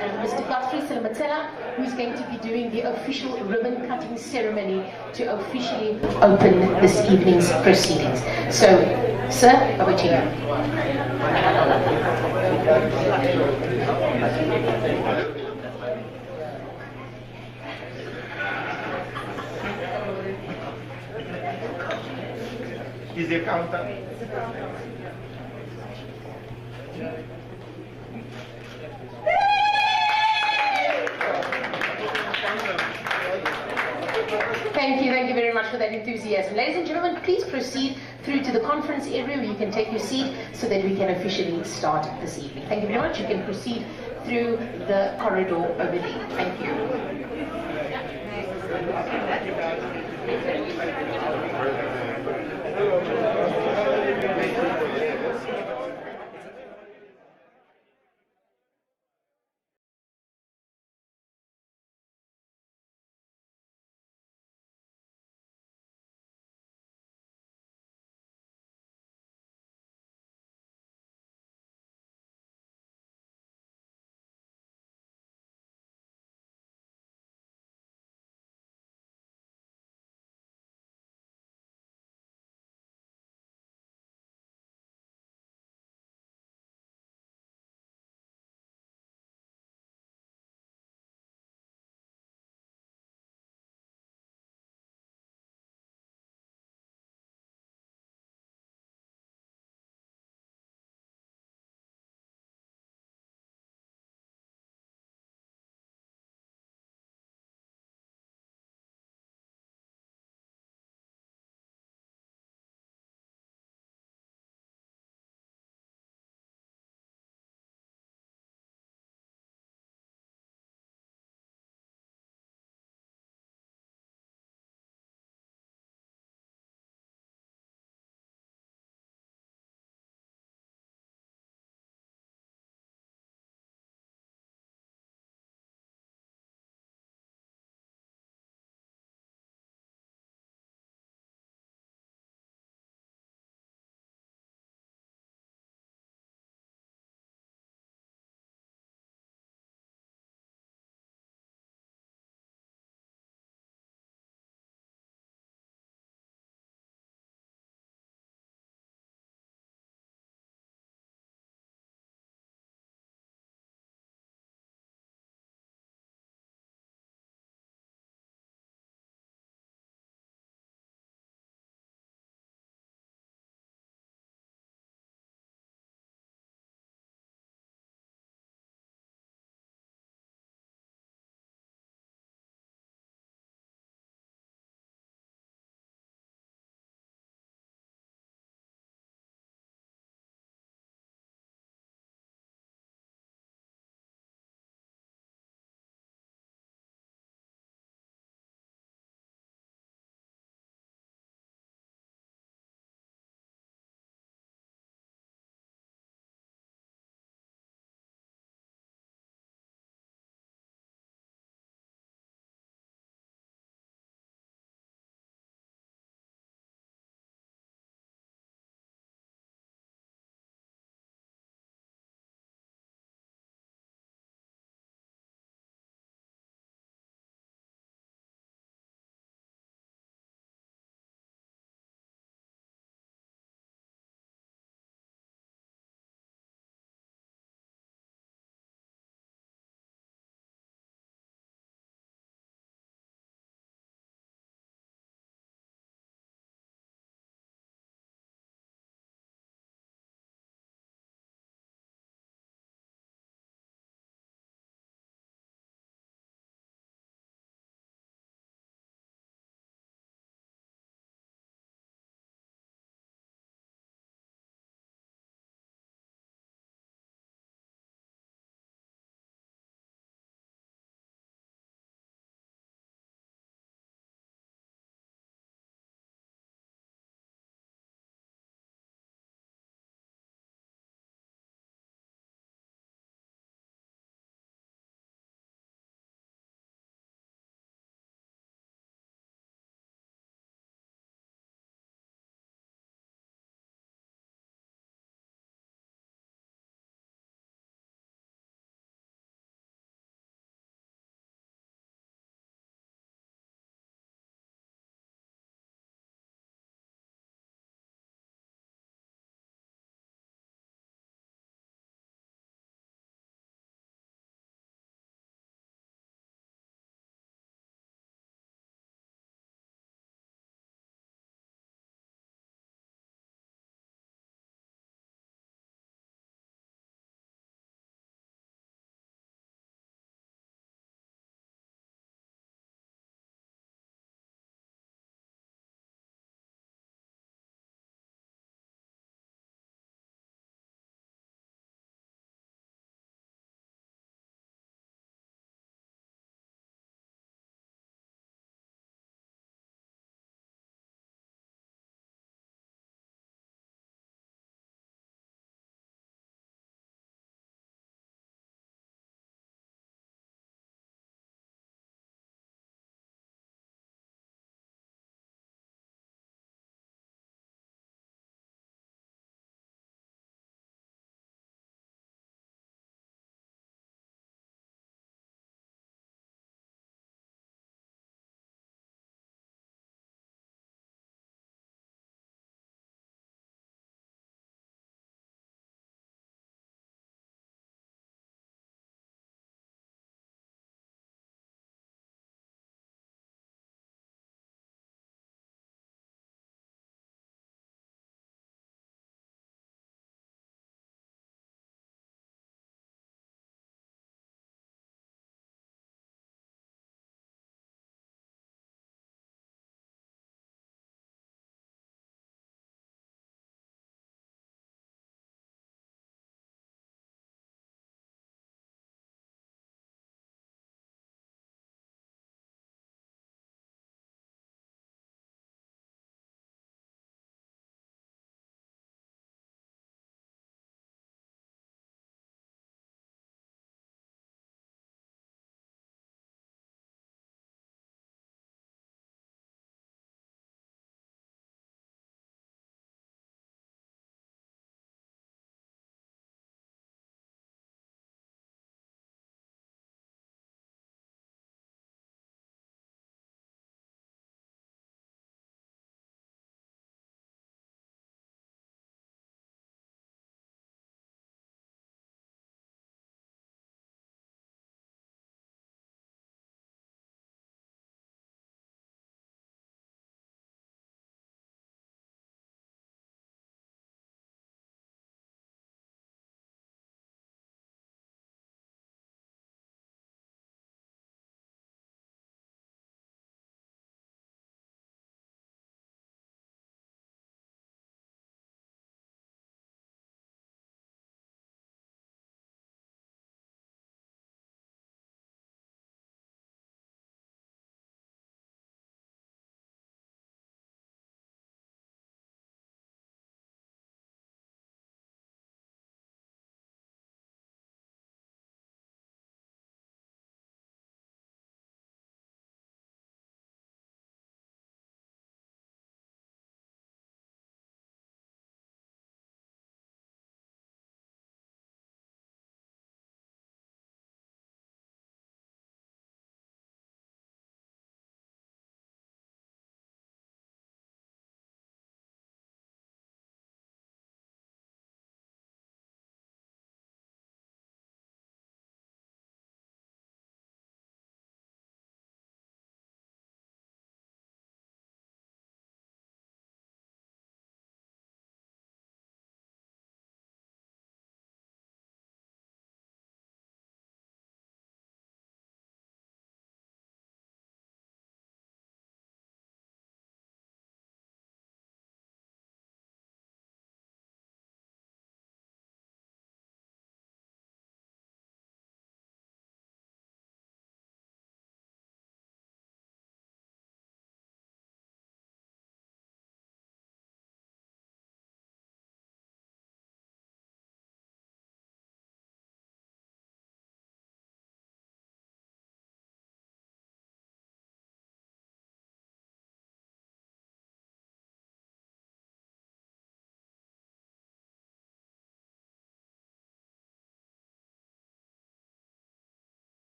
Mr. Godfrey Silmatella, who's going to be doing the official ribbon cutting ceremony to officially open this evening's proceedings. So, sir, over to you. Is the counter? Thank you very much for that enthusiasm. Ladies and gentlemen, please proceed through to the conference area where you can take your seat so that we can officially start this evening. Thank you very much. You can proceed through the corridor over there. Thank you.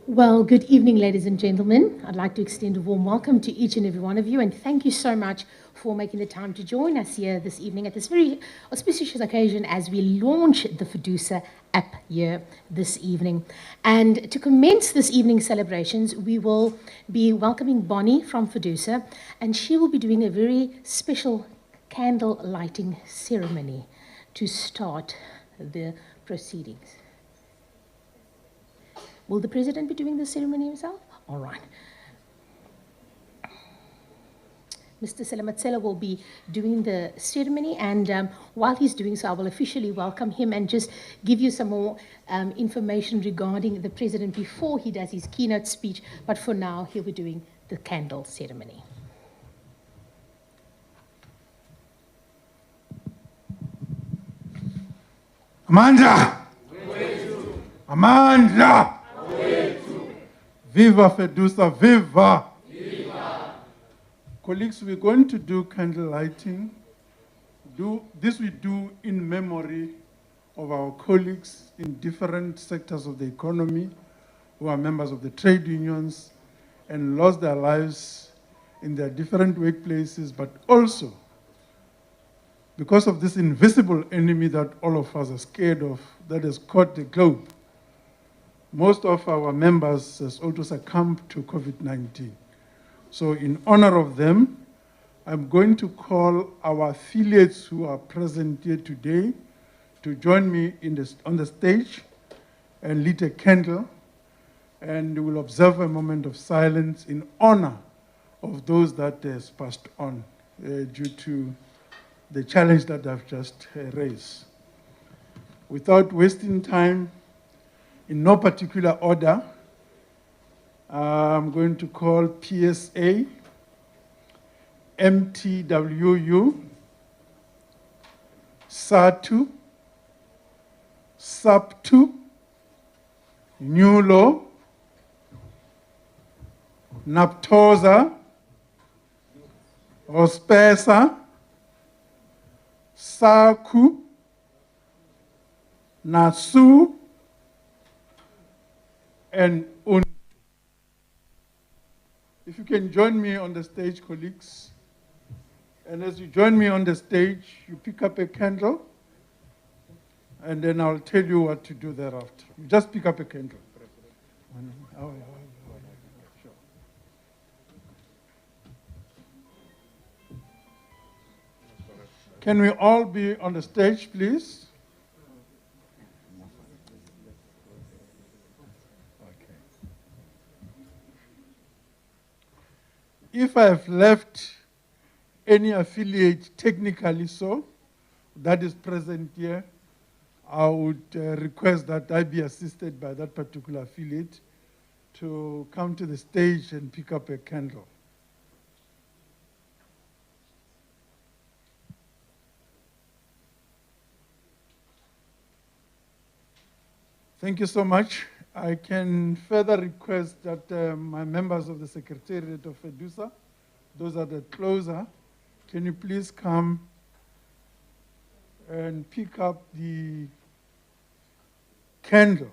Well, good evening, ladies and gentlemen. I'd like to extend a warm welcome to each and every one of you, and thank you so much for making the time to join us here this evening at this very auspicious occasion as we launch the Fedusa app here this evening. And to commence this evening's celebrations, we will be welcoming Bonnie from Fedusa, and she will be doing a very special candle lighting ceremony to start the proceedings. Will the president be doing the ceremony himself? All right. Mr. Selamatsela will be doing the ceremony, and while he's doing so, I will officially welcome him and just give you some more information regarding the president before he does his keynote speech. But for now, he'll be doing the candle ceremony. Amanda! Amanda! Viva Fedusa, viva! Viva! Colleagues, we're going to do candle lighting. This we do in memory of our colleagues in different sectors of the economy who are members of the trade unions and lost their lives in their different workplaces, but also because of this invisible enemy that all of us are scared of, that has caught the globe. Most of our members has also succumbed to COVID-19. So in honor of them, I'm going to call our affiliates who are present here today to join me on the stage and light a candle, and we'll observe a moment of silence in honor of those that has passed on due to the challenge that I've just raised. Without wasting time, in no particular order, I'm going to call PSA, MTWU, SATU, SAPTU, NULO, NAPTOSA, OSPESA, SAKU, NASU, and UN. If you can join me on the stage, colleagues. And as you join me on the stage, you pick up a candle, and then I'll tell you what to do thereafter. You just pick up a candle. Sure. Can we all be on the stage, please? If I have left any affiliate technically so, that is present here, I would request that I be assisted by that particular affiliate to come to the stage and pick up a candle. Thank you so much. I can further request that my members of the Secretariat of Fedusa, those that are closer, can you please come and pick up the candle.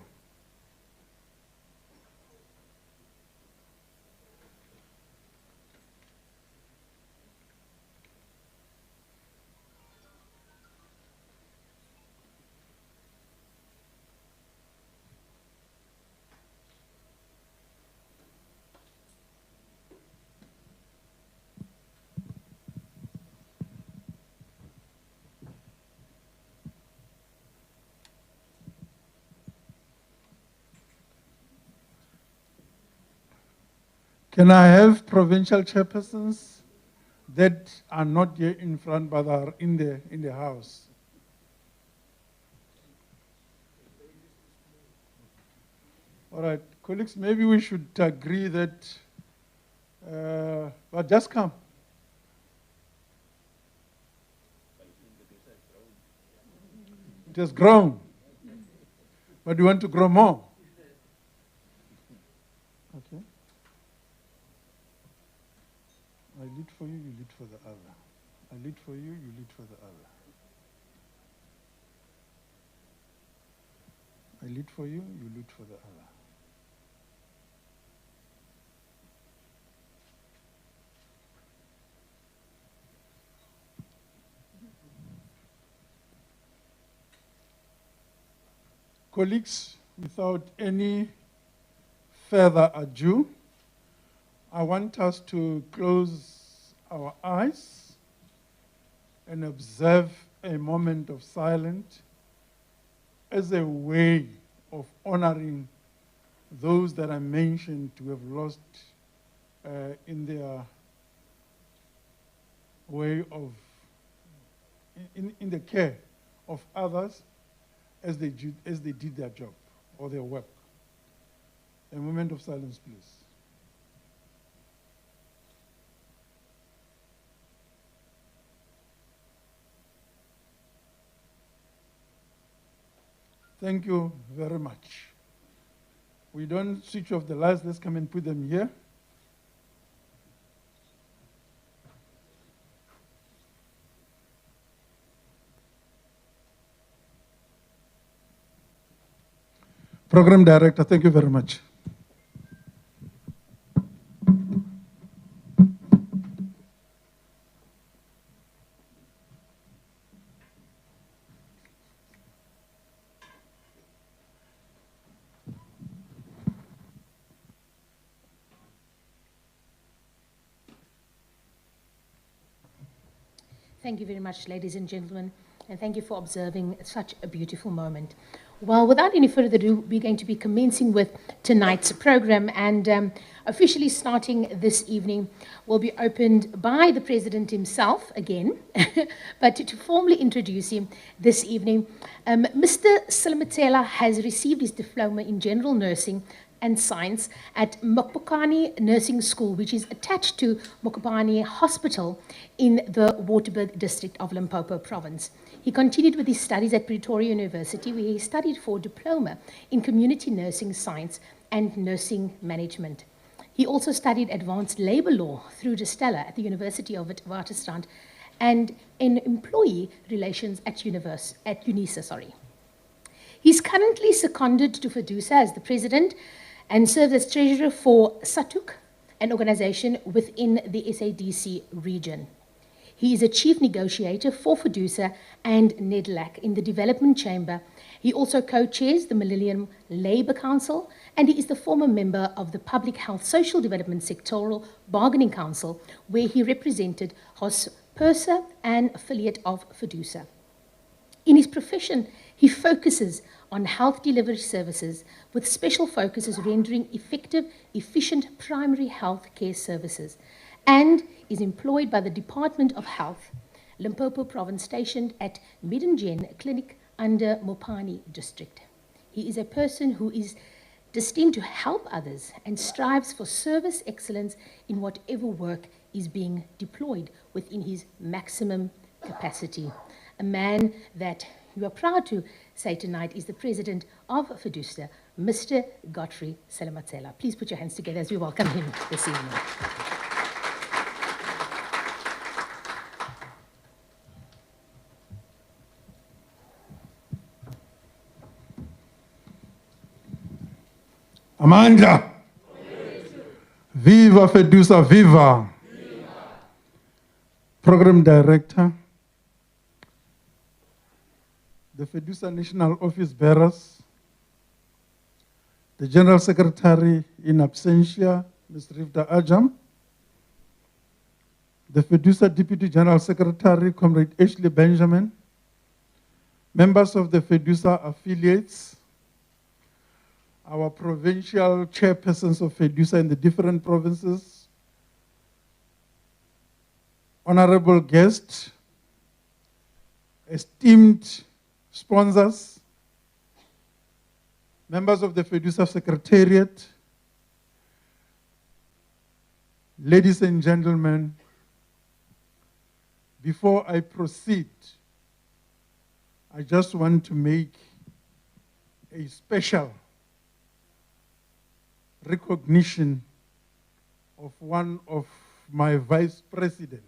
Can I have provincial chairpersons that are not here in front but are in the house? All right, colleagues, maybe we should agree that, but just come. It has grown, but you want to grow more. Okay. I lead for you, you lead for the other. I lead for you, you lead for the other. I lead for you, you lead for the other. Colleagues, without any further ado, I want us to close our eyes and observe a moment of silence as a way of honoring those that I mentioned to have lost in their way of, in the care of others as they did their job or their work. A moment of silence, please. Thank you very much. We don't switch off the lights. Let's come and put them here. Program Director, thank you very much. Thank you very much, ladies and gentlemen, and thank you for observing such a beautiful moment. Well, without any further ado, we're going to be commencing with tonight's program, and officially starting this evening will be opened by the President himself again, but to formally introduce him this evening, Mr. Silimatela has received his diploma in general nursing and science at Mokopane Nursing School, which is attached to Mokopane Hospital in the Waterberg district of Limpopo province. He continued with his studies at Pretoria University, where he studied for a diploma in community nursing science and nursing management. He also studied advanced labor law through De Stella at the University of Witwatersrand and in employee relations at UNISA. He's currently seconded to Fedusa as the president and serves as treasurer for SATUC, an organization within the SADC region. He is a chief negotiator for Fedusa and NEDLAC in the development chamber. He also co-chairs the Millennium Labour Council, and he is the former member of the Public Health Social Development Sectoral Bargaining Council, where he represented HOSPERSA, an affiliate of Fedusa. In his profession, he focuses on health delivery services with special focuses rendering effective, efficient primary health care services, and is employed by the Department of Health, Limpopo Province, stationed at Middengen Clinic under Mopani District. He is a person who is destined to help others and strives for service excellence in whatever work is being deployed within his maximum capacity. A man that we are proud to say tonight is the president of Fedusa, Mr. Godfrey Silimatela. Please put your hands together as we welcome him this evening. Amanda. Viva Fedusa, viva. Program Director, the Fedusa National Office Bearers, the General Secretary in absentia, Ms. Rivda Ajam, the Fedusa Deputy General Secretary, Comrade Ashley Benjamin, members of the Fedusa affiliates, our provincial chairpersons of Fedusa in the different provinces, honorable guests, esteemed sponsors, members of the Fedusa Secretariat, ladies and gentlemen, before I proceed, I just want to make a special recognition of one of my Vice President,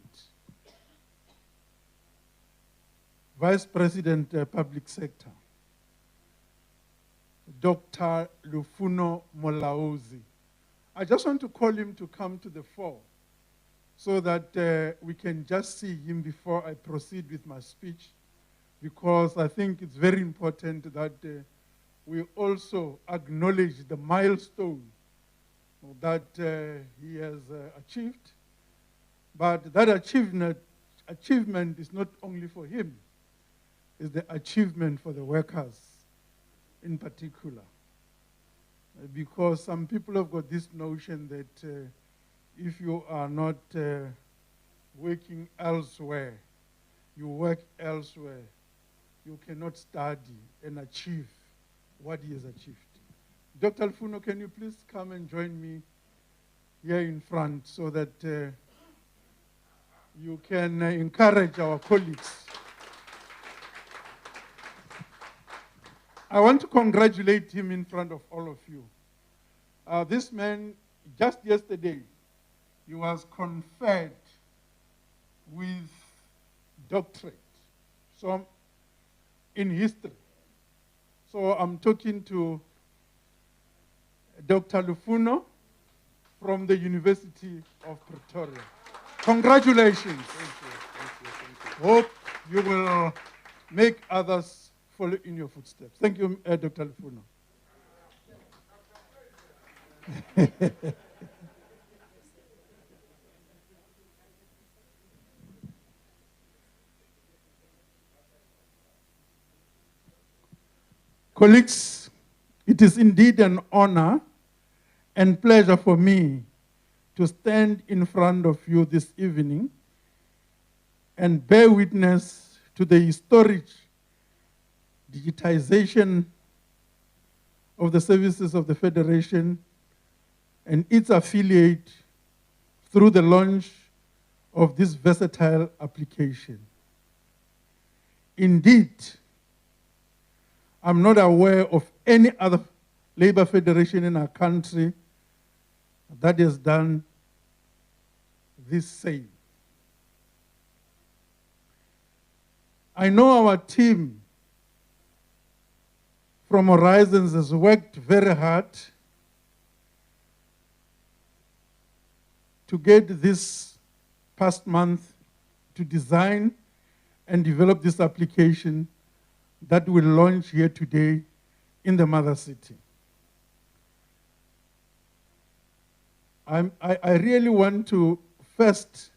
Public Sector, Dr. Lufuno Molaozi. I just want to call him to come to the fore so that we can just see him before I proceed with my speech, because I think it's very important that we also acknowledge the milestone that he has achieved. But that achievement is not only for him, it's the achievement for the workers in particular. Because some people have got this notion that if you are not working elsewhere, you work elsewhere, you cannot study and achieve what he has achieved. Dr. Alfuno, can you please come and join me here in front so that you can encourage our colleagues. I want to congratulate him in front of all of you. This man, just yesterday, he was conferred with doctorate in history. So I'm talking to Dr. Lufuno from the University of Pretoria. Congratulations. Thank you. Hope you will make others follow in your footsteps. Thank you, Dr. Lufuno. Colleagues, it is indeed an honor and pleasure for me to stand in front of you this evening and bear witness to the historic digitization of the services of the Federation and its affiliate through the launch of this versatile application. Indeed, I'm not aware of any other labor federation in our country that has done this same. I know our team from Horizons has worked very hard to get this past month to design and develop this application that will launch here today in the mother city. I really want to first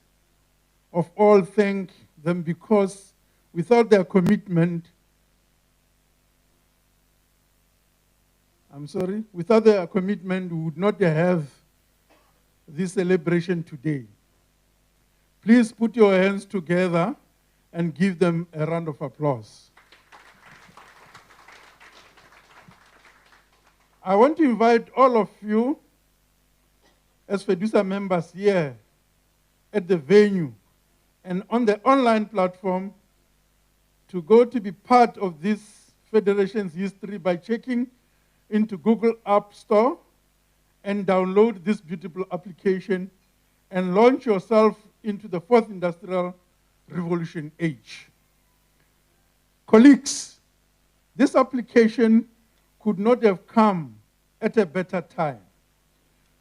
of all thank them, because without their commitment, without their commitment, we would not have this celebration today. Please put your hands together and give them a round of applause. I want to invite all of you as Fedusa members here at the venue and on the online platform to go to be part of this Federation's history by checking into Google App Store and download this beautiful application and launch yourself into the fourth industrial revolution age. Colleagues, this application could not have come at a better time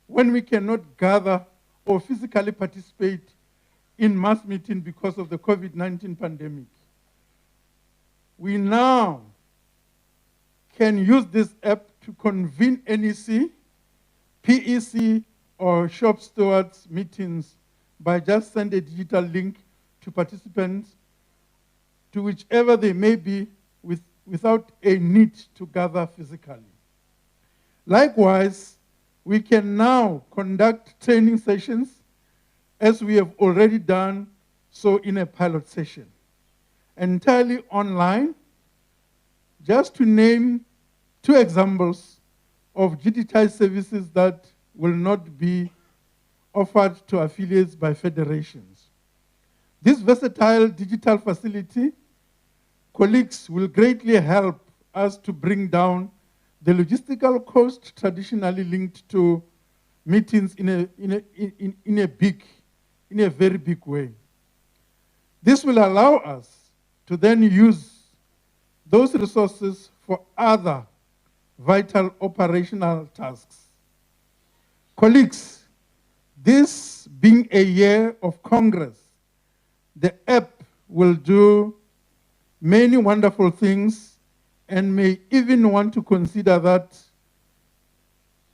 when we cannot gather or physically participate in mass meeting because of the COVID-19 pandemic. We now can use this app to convene NEC, PEC, or shop stewards meetings by just sending a digital link to participants to whichever they may be without a need to gather physically. Likewise, we can now conduct training sessions as we have already done so in a pilot session, entirely online. Just to name two examples of digitized services that will not be offered to affiliates by federations. This versatile digital facility, colleagues, will greatly help us to bring down the logistical cost traditionally linked to meetings in a very big way. This will allow us to then use those resources for other vital operational tasks. Colleagues, this being a year of Congress, the app will do many wonderful things and may even want to consider that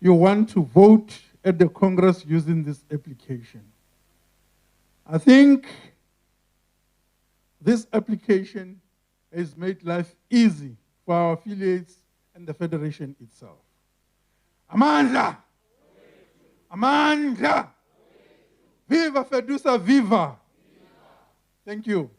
you want to vote at the Congress using this application. I think this application has made life easy for our affiliates and the Federation itself. Amandla! Amandla! Viva Fedusa, viva! Thank you.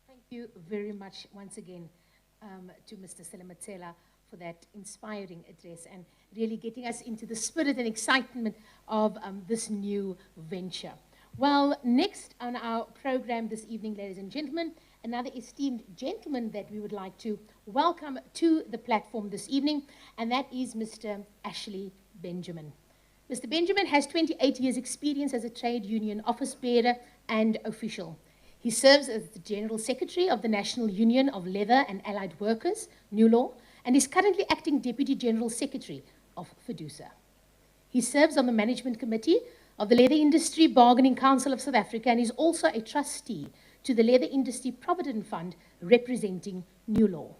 Thank you very much once again to Mr. Selematela for that inspiring address and really getting us into the spirit and excitement of this new venture. Well, next on our program this evening, ladies and gentlemen, another esteemed gentleman that we would like to welcome to the platform this evening, and that is Mr. Ashley Benjamin. Mr. Benjamin has 28 years' experience as a trade union office bearer and official. He serves as the General Secretary of the National Union of Leather and Allied Workers, New Law, and is currently acting Deputy General Secretary of Fedusa. He serves on the Management Committee of the Leather Industry Bargaining Council of South Africa and is also a trustee to the Leather Industry Provident Fund representing New Law.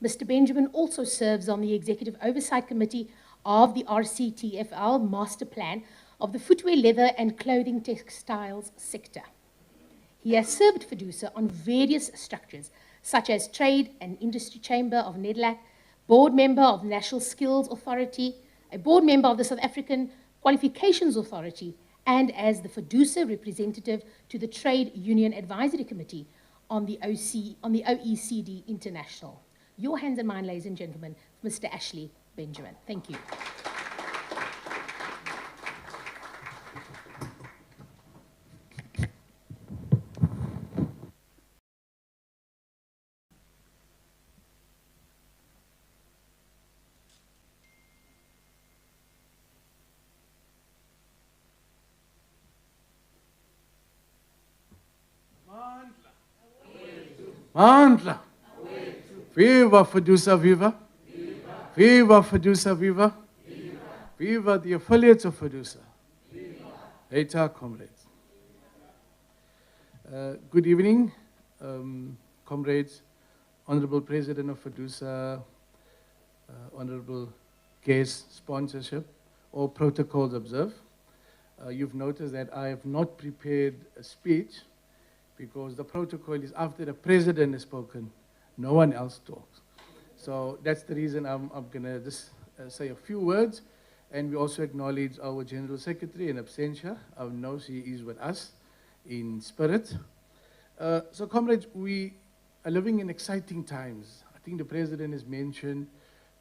Mr. Benjamin also serves on the Executive Oversight Committee of the RCTFL Master Plan of the Footwear, Leather and Clothing Textiles sector. He has served Fedusa on various structures, such as Trade and Industry Chamber of NEDLAC, board member of the National Skills Authority, a board member of the South African Qualifications Authority, and as the Fedusa representative to the Trade Union Advisory Committee on the OECD International. Your hands and mine, ladies and gentlemen, Mr. Ashley Benjamin. Thank you. Mandla. Viva Fedusa, viva. Viva Fedusa, viva. Viva the affiliates of Fedusa. Later, comrades. Good evening, comrades, Honorable President of Fedusa, Honorable guest sponsorship, all protocols observed. You've noticed that I have not prepared a speech because the protocol is after the president has spoken, no one else talks. So that's the reason I'm going to just say a few words. And we also acknowledge our General Secretary in absentia. I know she is with us in spirit. So comrades, we are living in exciting times. I think the president has mentioned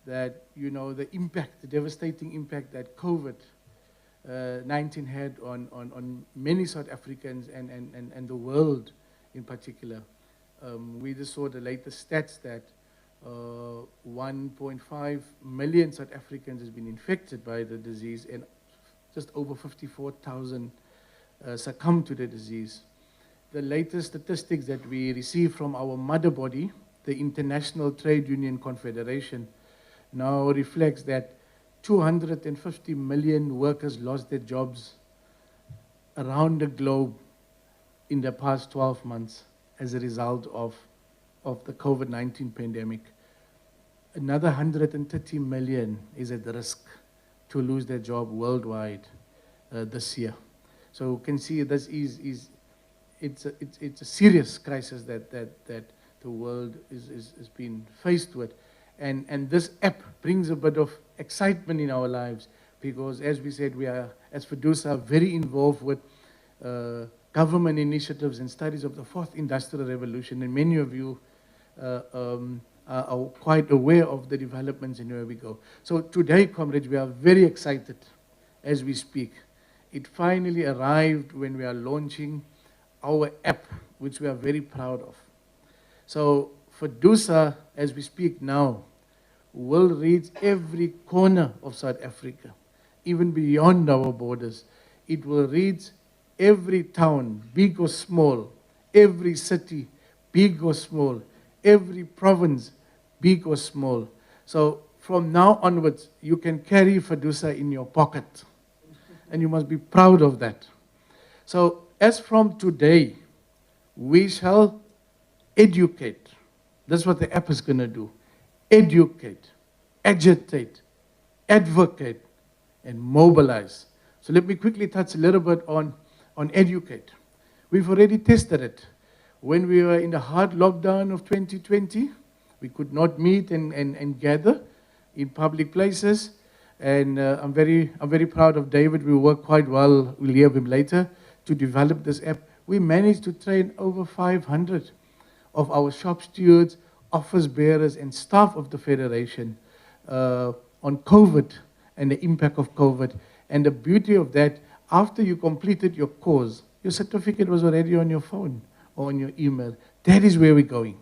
that, you know, the impact, the devastating impact that COVID-19 had on many South Africans and the world in particular. We just saw the latest stats that 1.5 million South Africans has been infected by the disease and just over 54,000 succumbed to the disease. The latest statistics that we received from our mother body, the International Trade Union Confederation, now reflects that 250 million workers lost their jobs around the globe in the past 12 months as a result of the COVID-19 pandemic. Another 130 million is at risk to lose their job worldwide this year. So you can see this it's a serious crisis that the world is being faced with. And this app brings a bit of excitement in our lives because, as we said, we are, as Fedusa, very involved with government initiatives and studies of the fourth industrial revolution. And many of you are quite aware of the developments and where we go. So today, comrades, we are very excited as we speak. It finally arrived when we are launching our app, which we are very proud of. So Fedusa, as we speak now, will reach every corner of South Africa, even beyond our borders. It will reach every town, big or small, every city, big or small, every province, big or small. So from now onwards, you can carry Fedusa in your pocket. and you must be proud of that. So as from today, we shall educate. That's what the app is going to do. Educate, agitate, advocate, and mobilize. So let me quickly touch a little bit on educate. We've already tested it. When we were in the hard lockdown of 2020, we could not meet and gather in public places. And I'm very proud of David. We worked quite well, we'll hear him later, to develop this app. We managed to train over 500 of our shop stewards, office bearers, and staff of the Federation on COVID and the impact of COVID. And the beauty of that, after you completed your course, your certificate was already on your phone or on your email. That is where we're going.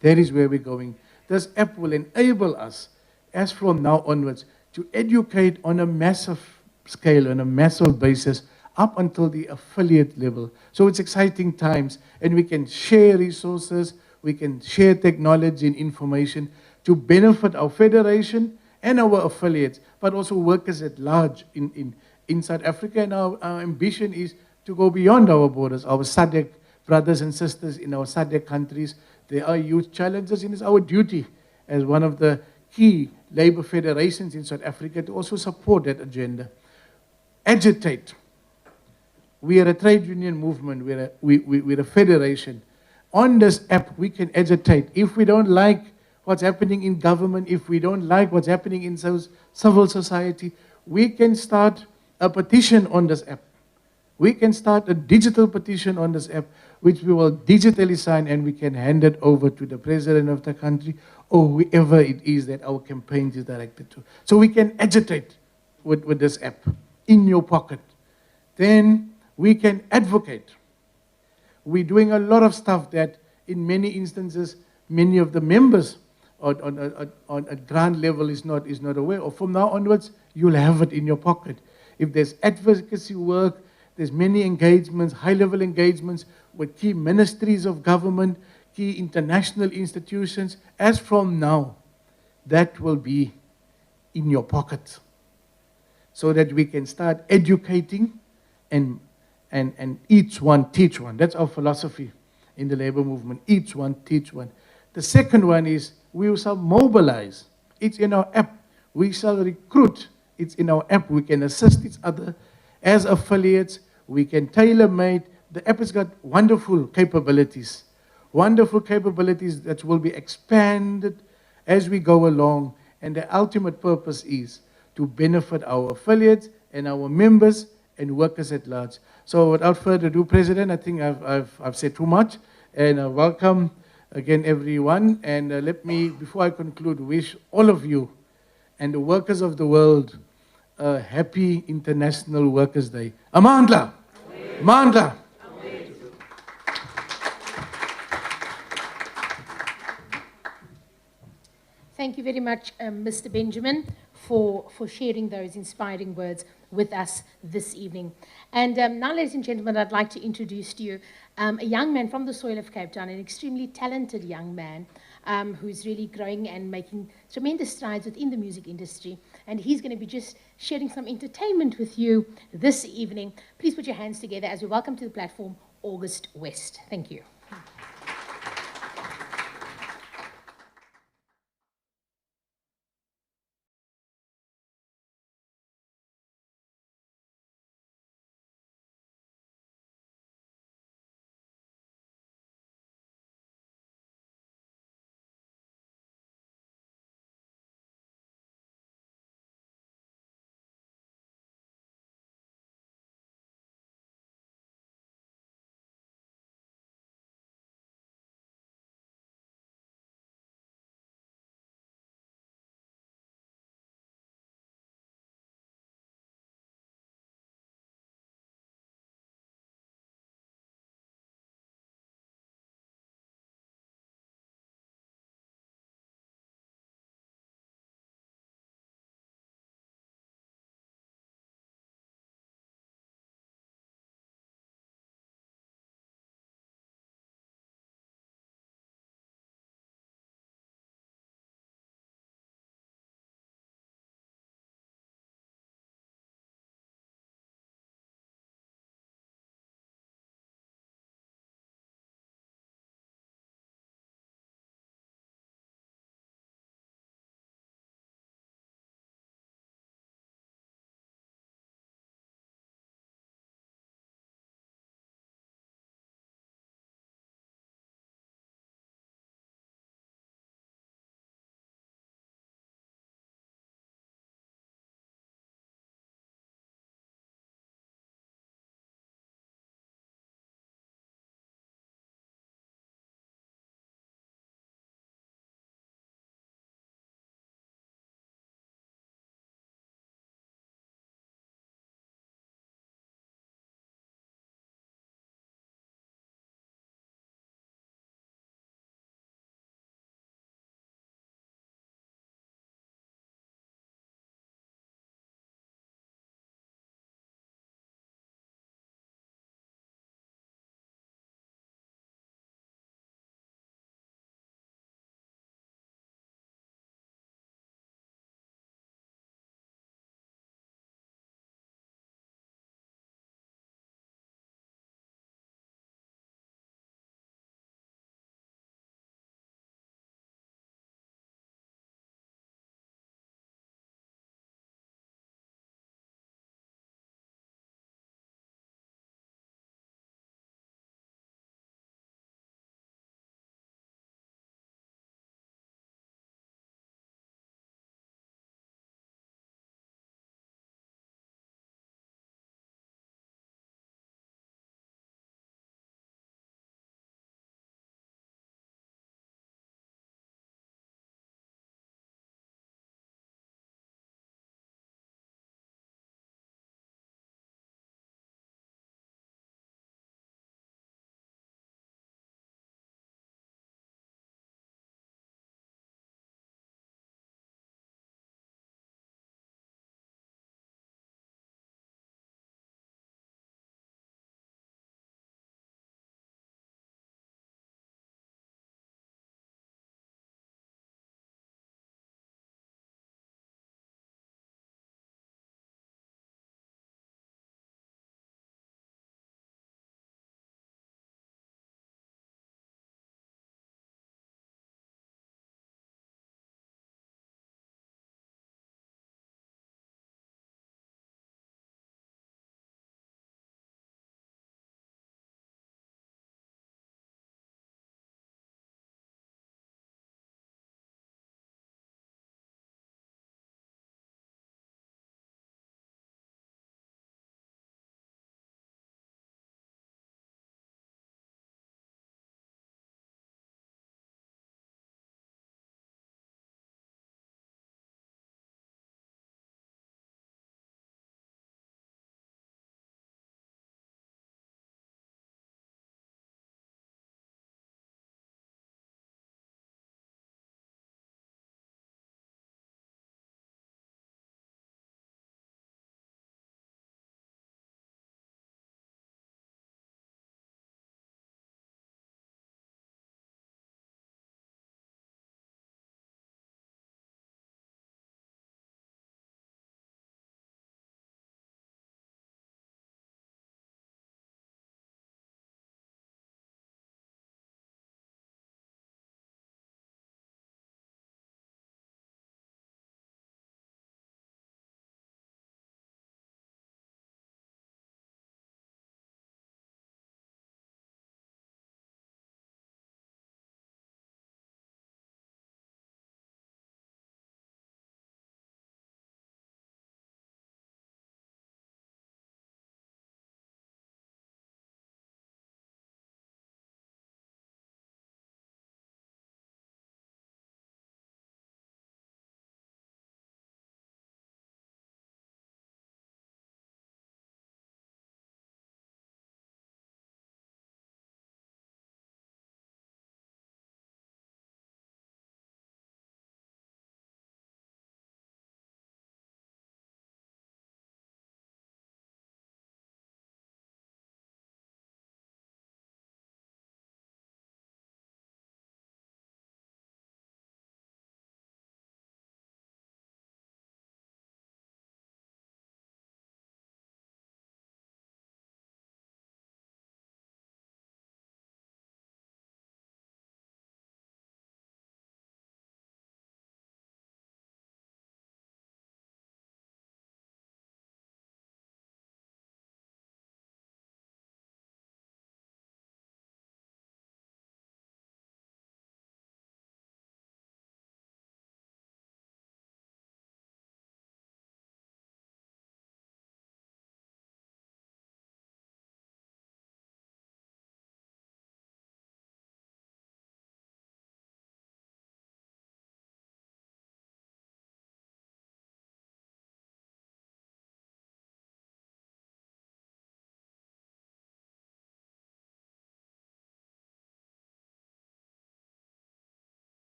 That is where we're going. This app will enable us, as from now onwards, to educate on a massive scale, on a massive basis, up until the affiliate level. So it's exciting times, and we can share resources, we can share technology and information to benefit our federation and our affiliates, but also workers at large in South Africa. And our ambition is to go beyond our borders, our SADC brothers and sisters in our SADC countries. There are huge challenges, and it's our duty as one of the key labor federations in South Africa to also support that agenda. Agitate. We are a trade union movement, we're a federation. On this app, we can agitate. If we don't like what's happening in government, if we don't like what's happening in civil society, we can start a petition on this app. We can start a digital petition on this app, which we will digitally sign, and we can hand it over to the president of the country or whoever it is that our campaign is directed to. So we can agitate with this app in your pocket. Then we can advocate. We're doing a lot of stuff that in many instances, many of the members on a grand level is not aware of. From now onwards, you'll have it in your pocket. If there's advocacy work, there's many engagements, high-level engagements with key ministries of government, key international institutions. As from now, that will be in your pocket so that we can start educating and each one teach one. That's our philosophy in the labor movement. Each one teach one. The second one is we shall mobilize. It's in our app. We shall recruit. It's in our app. We can assist each other as affiliates. We can tailor-made. The app has got wonderful capabilities that will be expanded as we go along. And the ultimate purpose is to benefit our affiliates and our members and workers at large. So without further ado, President, I think I've said too much. And welcome again, everyone. And let me, before I conclude, wish all of you and the workers of the world a happy International Workers' Day. Amandla! Amandla! Thank you very much, Mr. Benjamin, for sharing those inspiring words with us this evening. And now, ladies and gentlemen, I'd like to introduce to you a young man from the soil of Cape Town, an extremely talented young man who's really growing and making tremendous strides within the music industry. And he's going to be just sharing some entertainment with you this evening. Please put your hands together as we welcome to the platform August West. Thank you.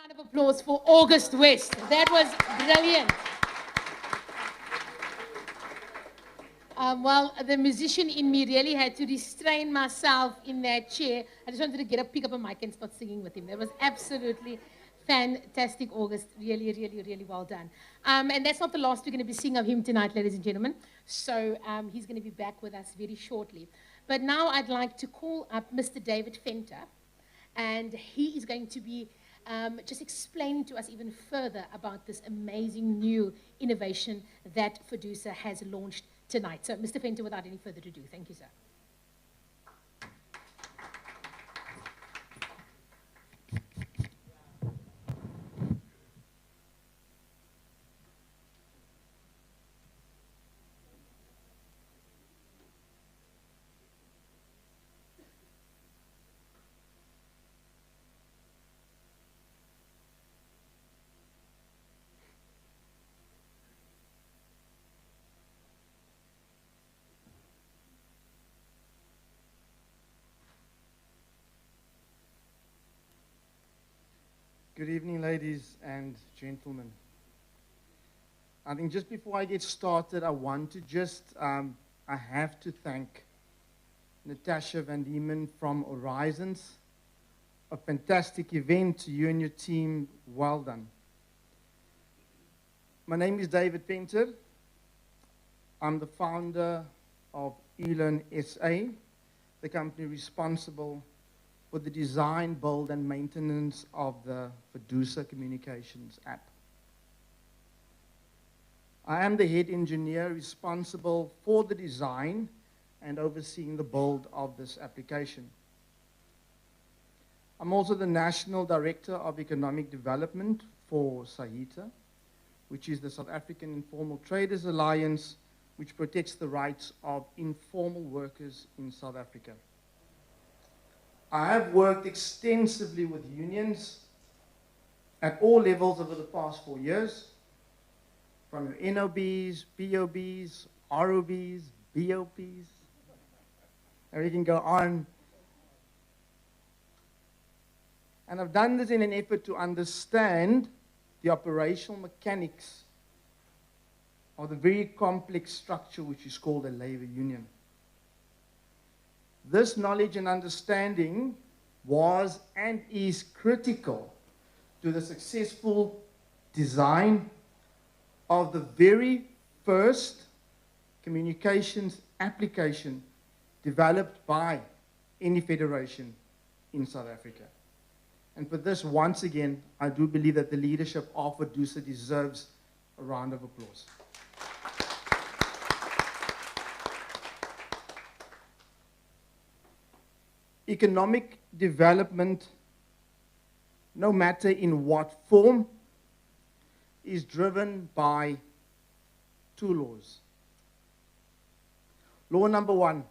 Round of applause for August West. That was brilliant. Well, the musician in me really had to restrain myself in that chair. I just wanted to get up, pick up a mic and start singing with him. That was absolutely fantastic, August. Really, really, really well done. And that's not the last we're going to be seeing of him tonight, ladies and gentlemen. So he's going to be back with us very shortly. But now I'd like to call up Mr. David Venter. And he is going to be just explaining to us even further about this amazing new innovation that Fedusa has launched tonight. So, Mr. Venter, without any further ado, thank you, sir. Good evening, ladies and gentlemen. I think just before I get started, I want to I have to thank Natasha Van Diemen from Horizons. A fantastic event to you and your team. Well done. My name is David Venter. I'm the founder of eLearn SA, the company responsible for the design, build, and maintenance of the Fedusa Communications app. I am the head engineer responsible for the design and overseeing the build of this application. I'm also the National Director of Economic Development for SAITA, which is the South African Informal Traders Alliance, which protects the rights of informal workers in South Africa. I have worked extensively with unions at all levels over the past 4 years, from your NOBs, POBs, ROBs, BOPs, and we can go on. And I've done this in an effort to understand the operational mechanics of the very complex structure which is called a labor union. This knowledge and understanding was and is critical to the successful design of the very first communications application developed by any federation in South Africa. And for this, once again, I do believe that the leadership of Fedusa deserves a round of applause. Economic development, no matter in what form, is driven by two laws. Law number one,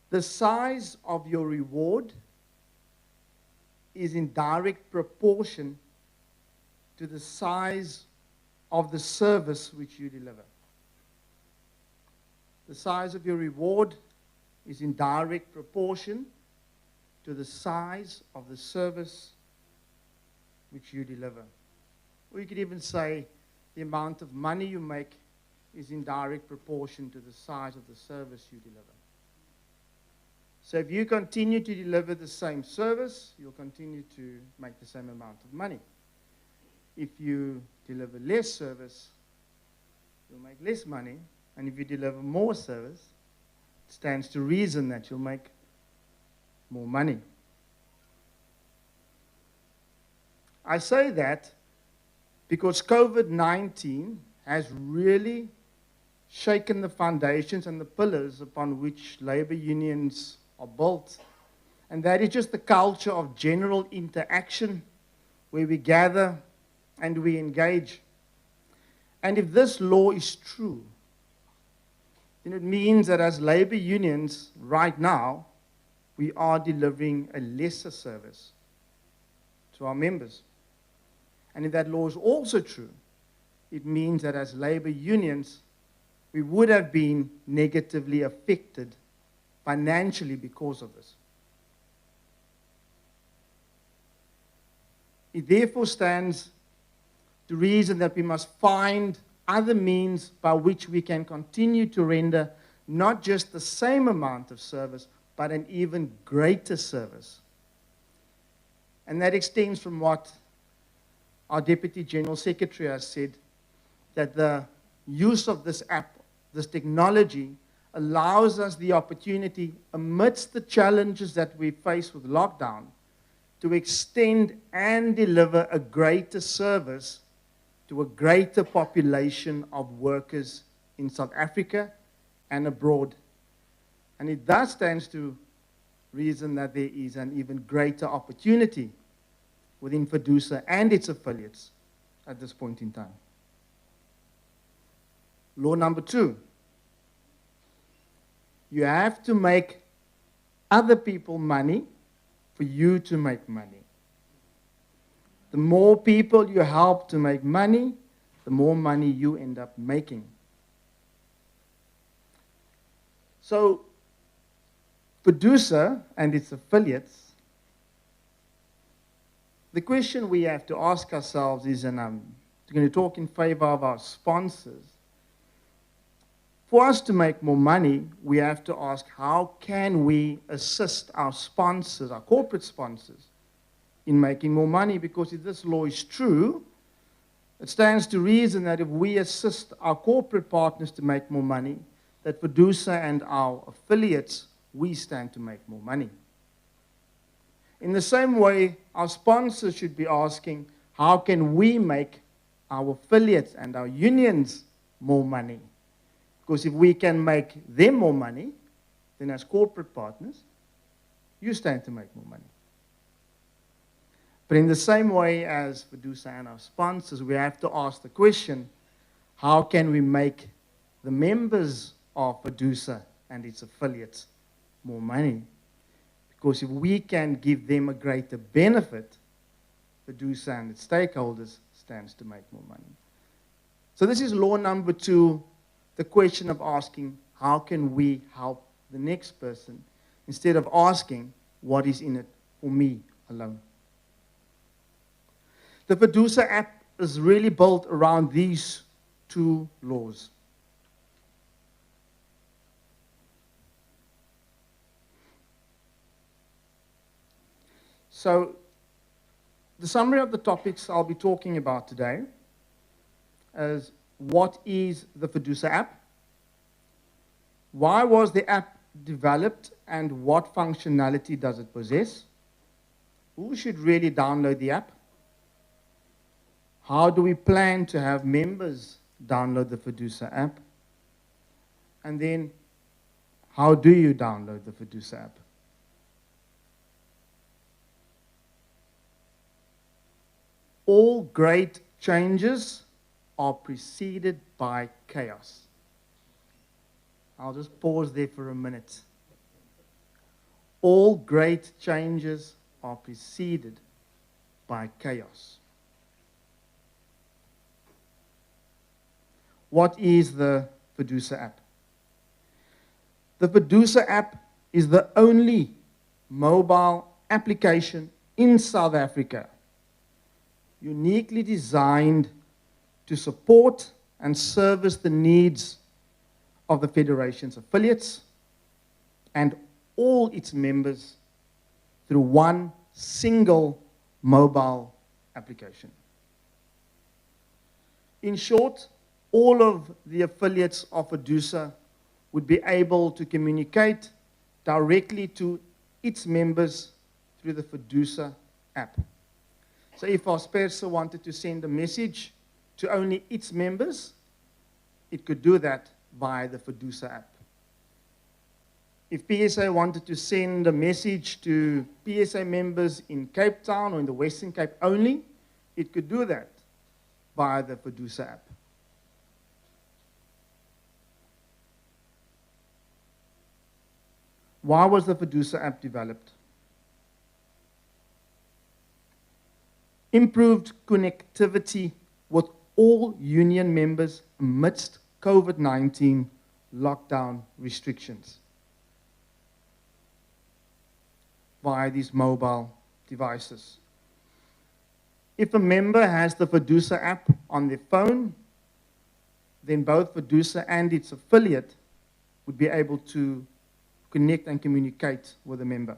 the size of your reward is in direct proportion to the size of the service which you deliver. The size of your reward is in direct proportion to the size of the service which you deliver. Or you could even say the amount of money you make is in direct proportion to the size of the service you deliver. So if you continue to deliver the same service, you'll continue to make the same amount of money. If you deliver less service, you'll make less money. And if you deliver more service, it stands to reason that you'll make more money. I say that because COVID-19 has really shaken the foundations and the pillars upon which labor unions are built. And that is just the culture of general interaction where we gather and we engage. And if this law is true, then it means that as labor unions right now, we are delivering a lesser service to our members. And if that law is also true, it means that as labor unions, we would have been negatively affected financially because of this. it therefore stands to reason that we must find other means by which we can continue to render not just the same amount of service, but an even greater service. And that extends from what our Deputy General Secretary has said, that the use of this app, this technology, allows us the opportunity, amidst the challenges that we face with lockdown, to extend and deliver a greater service to a greater population of workers in South Africa and abroad. And it thus stands to reason that there is an even greater opportunity within Fedusa and its affiliates at this point in time. Law number 2. You have to make other people money for you to make money. The more people you help to make money, the more money you end up making. So, Fedusa and its affiliates, the question we have to ask ourselves is, and I'm going to talk in favor of our sponsors, for us to make more money, we have to ask, how can we assist our sponsors, our corporate sponsors, in making more money? Because if this law is true, it stands to reason that if we assist our corporate partners to make more money, that Fedusa and our affiliates, we stand to make more money. In the same way, our sponsors should be asking, how can we make our affiliates and our unions more money? Because if we can make them more money, then as corporate partners, you stand to make more money. But in the same way as Fedusa and our sponsors, we have to ask the question, how can we make the members of Fedusa and its affiliates more money? Because if we can give them a greater benefit, Fedusa and its stakeholders stands to make more money. So this is law number 2, the question of asking, how can we help the next person, instead of asking, what is in it for me alone? The Fedusa app is really built around these 2 laws. So, the summary of the topics I'll be talking about today is, what is the Fedusa app? Why was the app developed and what functionality does it possess? Who should really download the app? How do we plan to have members download the Fedusa app? And then, how do you download the Fedusa app? All great changes are preceded by chaos. I'll just pause there for a minute. All great changes are preceded by chaos. What is the Fedusa app? The Fedusa app is the only mobile application in South Africa uniquely designed to support and service the needs of the Federation's affiliates and all its members through one single mobile application. In short, all of the affiliates of Fedusa would be able to communicate directly to its members through the Fedusa app. So if our sponsor wanted to send a message to only its members, it could do that via the Fedusa app. If PSA wanted to send a message to PSA members in Cape Town or in the Western Cape only, it could do that via the Fedusa app. Why was the Fedusa app developed? Improved connectivity with all union members amidst COVID-19 lockdown restrictions via these mobile devices. If a member has the Fedusa app on their phone, then both Fedusa and its affiliate would be able to connect and communicate with the member.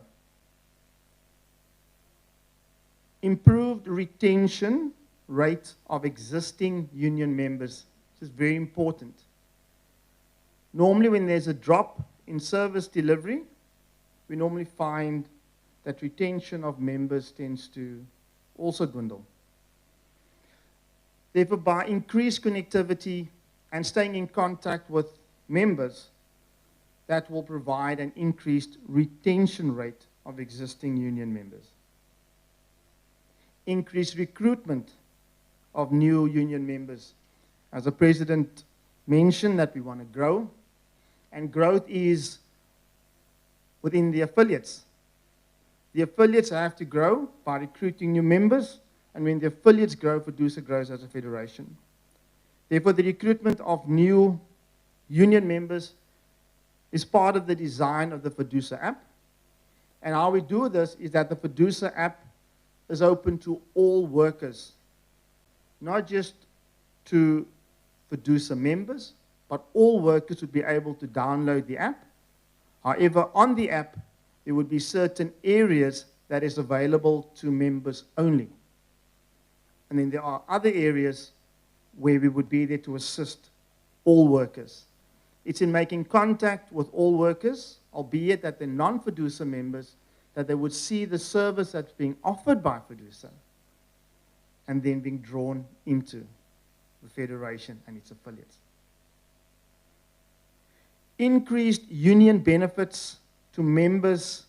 Improved retention rate of existing union members. This is very important. Normally when there's a drop in service delivery, we normally find that retention of members tends to also dwindle. Therefore, by increased connectivity and staying in contact with members, that will provide an increased retention rate of existing union members. Increased recruitment of new union members. As the President mentioned, that we want to grow, and growth is within the affiliates. The affiliates have to grow by recruiting new members, and when the affiliates grow, Fedusa grows as a federation. Therefore, the recruitment of new union members is part of the design of the Fedusa app. And how we do this is that the Fedusa app is open to all workers, not just to Fedusa members, but all workers would be able to download the app. However, on the app, there would be certain areas that is available to members only. And then there are other areas where we would be there to assist all workers. It's in making contact with all workers, albeit that they're non-Fedusa members, that they would see the service that's being offered by Fedusa and then being drawn into the federation and its affiliates. Increased union benefits to members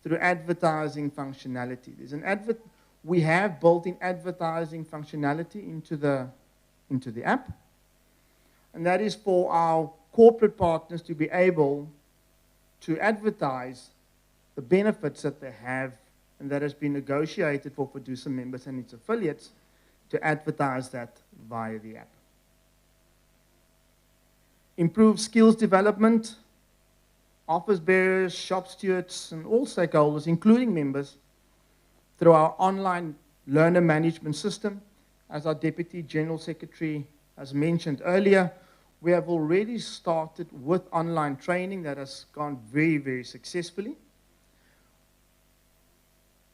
through advertising functionality. We have built-in advertising functionality into the app, and that is for our corporate partners to be able to advertise the benefits that they have and that has been negotiated for Fedusa members and its affiliates, to advertise that via the app. Improve skills development. Office bearers, shop stewards, and all stakeholders, including members, through our online learner management system. As our Deputy General Secretary has mentioned earlier, we have already started with online training that has gone very, very successfully.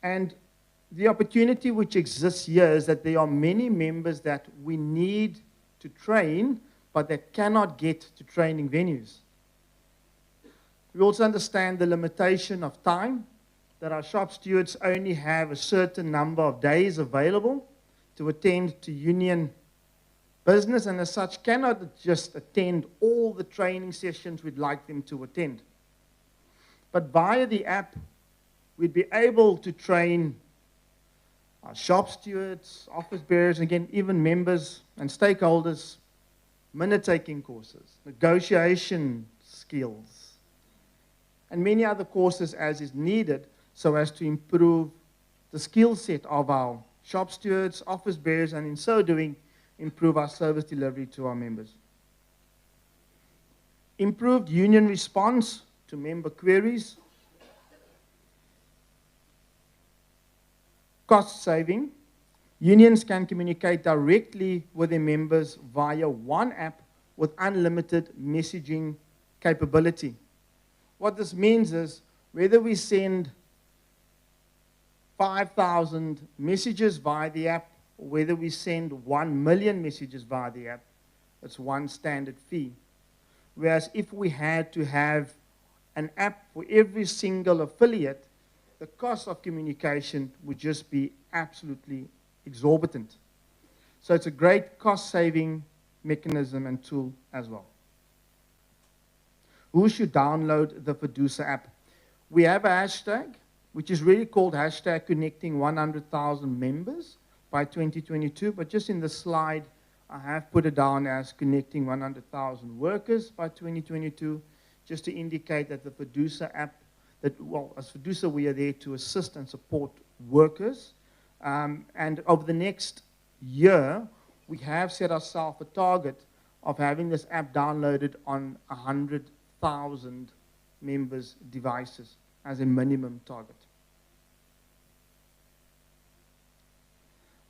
And the opportunity which exists here is that there are many members that we need to train, but that cannot get to training venues. We also understand the limitation of time, that our shop stewards only have a certain number of days available to attend to union business, and as such cannot just attend all the training sessions we'd like them to attend. But via the app, we'd be able to train our shop stewards, office bearers, again, even members and stakeholders, minute-taking courses, negotiation skills, and many other courses as is needed, so as to improve the skill set of our shop stewards, office bearers, and in so doing, improve our service delivery to our members. Improved union response to member queries. Cost saving. Unions can communicate directly with their members via one app with unlimited messaging capability. What this means is, whether we send 5,000 messages via the app, or whether we send 1 million messages via the app, it's one standard fee. Whereas if we had to have an app for every single affiliate, the cost of communication would just be absolutely exorbitant. So it's a great cost-saving mechanism and tool as well. Who should download the Fedusa app? We have a hashtag, which is really called hashtag connecting 100,000 members by 2022, but just in the slide, I have put it down as connecting 100,000 workers by 2022, just to indicate that the Fedusa app, as Fedusa, we are there to assist and support workers. And over the next year, we have set ourselves a target of having this app downloaded on 100,000 members' devices as a minimum target.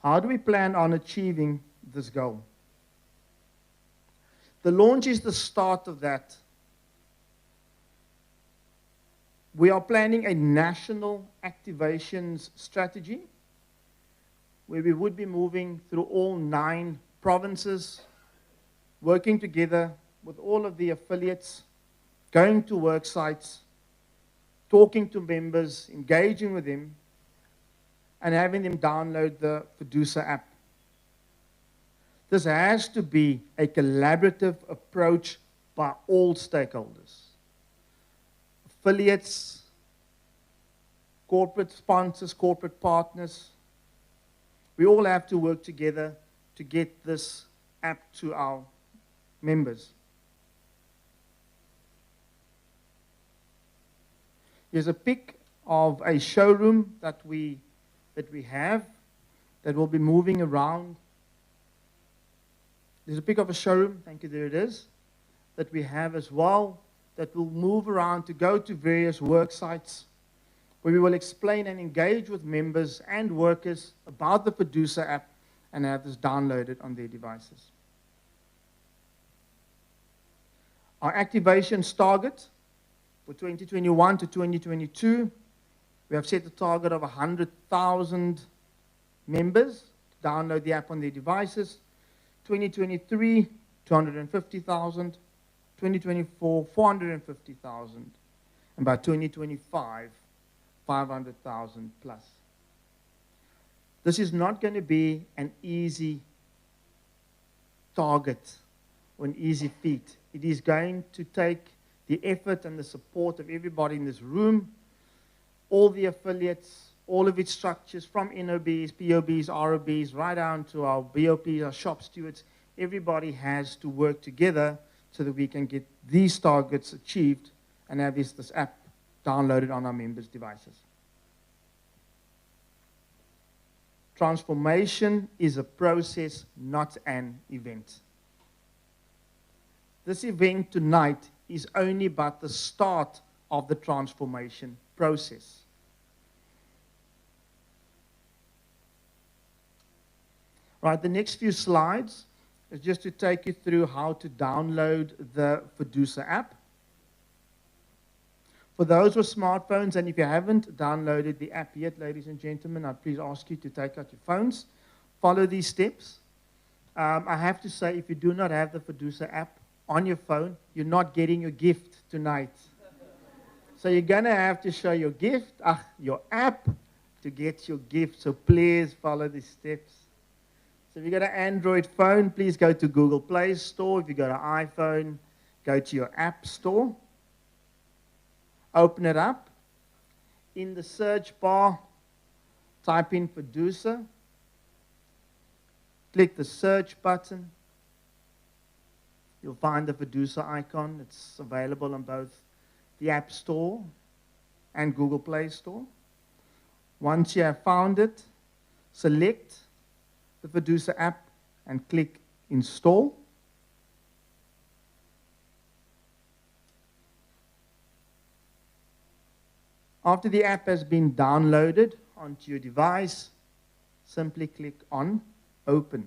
How do we plan on achieving this goal? The launch is the start of that. We are planning a national activations strategy where we would be moving through all 9 provinces, working together with all of the affiliates, going to work sites, talking to members, engaging with them, and having them download the Fedusa app. This has to be a collaborative approach by all stakeholders. Affiliates, corporate sponsors, corporate partners. We all have to work together to get this app to our members. Here's a pic of a showroom that we have that will be moving around. There's a pic of a showroom, thank you, there it is, that we have as well, that will move around to go to various work sites where we will explain and engage with members and workers about the Fedusa app and have this downloaded on their devices. Our activations target for 2021 to 2022, we have set a target of 100,000 members to download the app on their devices. 2023, 250,000. 2024, 450,000. And by 2025, 500,000 plus. This is not going to be an easy target or an easy feat. It is going to take the effort and the support of everybody in this room, all the affiliates, all of its structures, from NOBs, POBs, ROBs, right down to our BOPs, our shop stewards. Everybody has to work together so that we can get these targets achieved and have this app downloaded on our members' devices. Transformation is a process, not an event. This event tonight is only but the start of the transformation process. Right, the next few slides is just to take you through how to download the Fedusa app. For those with smartphones, and if you haven't downloaded the app yet, ladies and gentlemen, I please ask you to take out your phones, follow these steps. I have to say, if you do not have the Fedusa app on your phone, you're not getting your gift tonight. So you're going to have to show your gift, your app, to get your gift. So please follow these steps. So if you've got an Android phone, please go to Google Play Store. If you've got an iPhone, go to your App Store. Open it up. In the search bar, type in Fedusa. Click the search button. You'll find the Fedusa icon. It's available on both the App Store and Google Play Store. Once you have found it, select the Fedusa app and click Install. After the app has been downloaded onto your device, simply click on Open.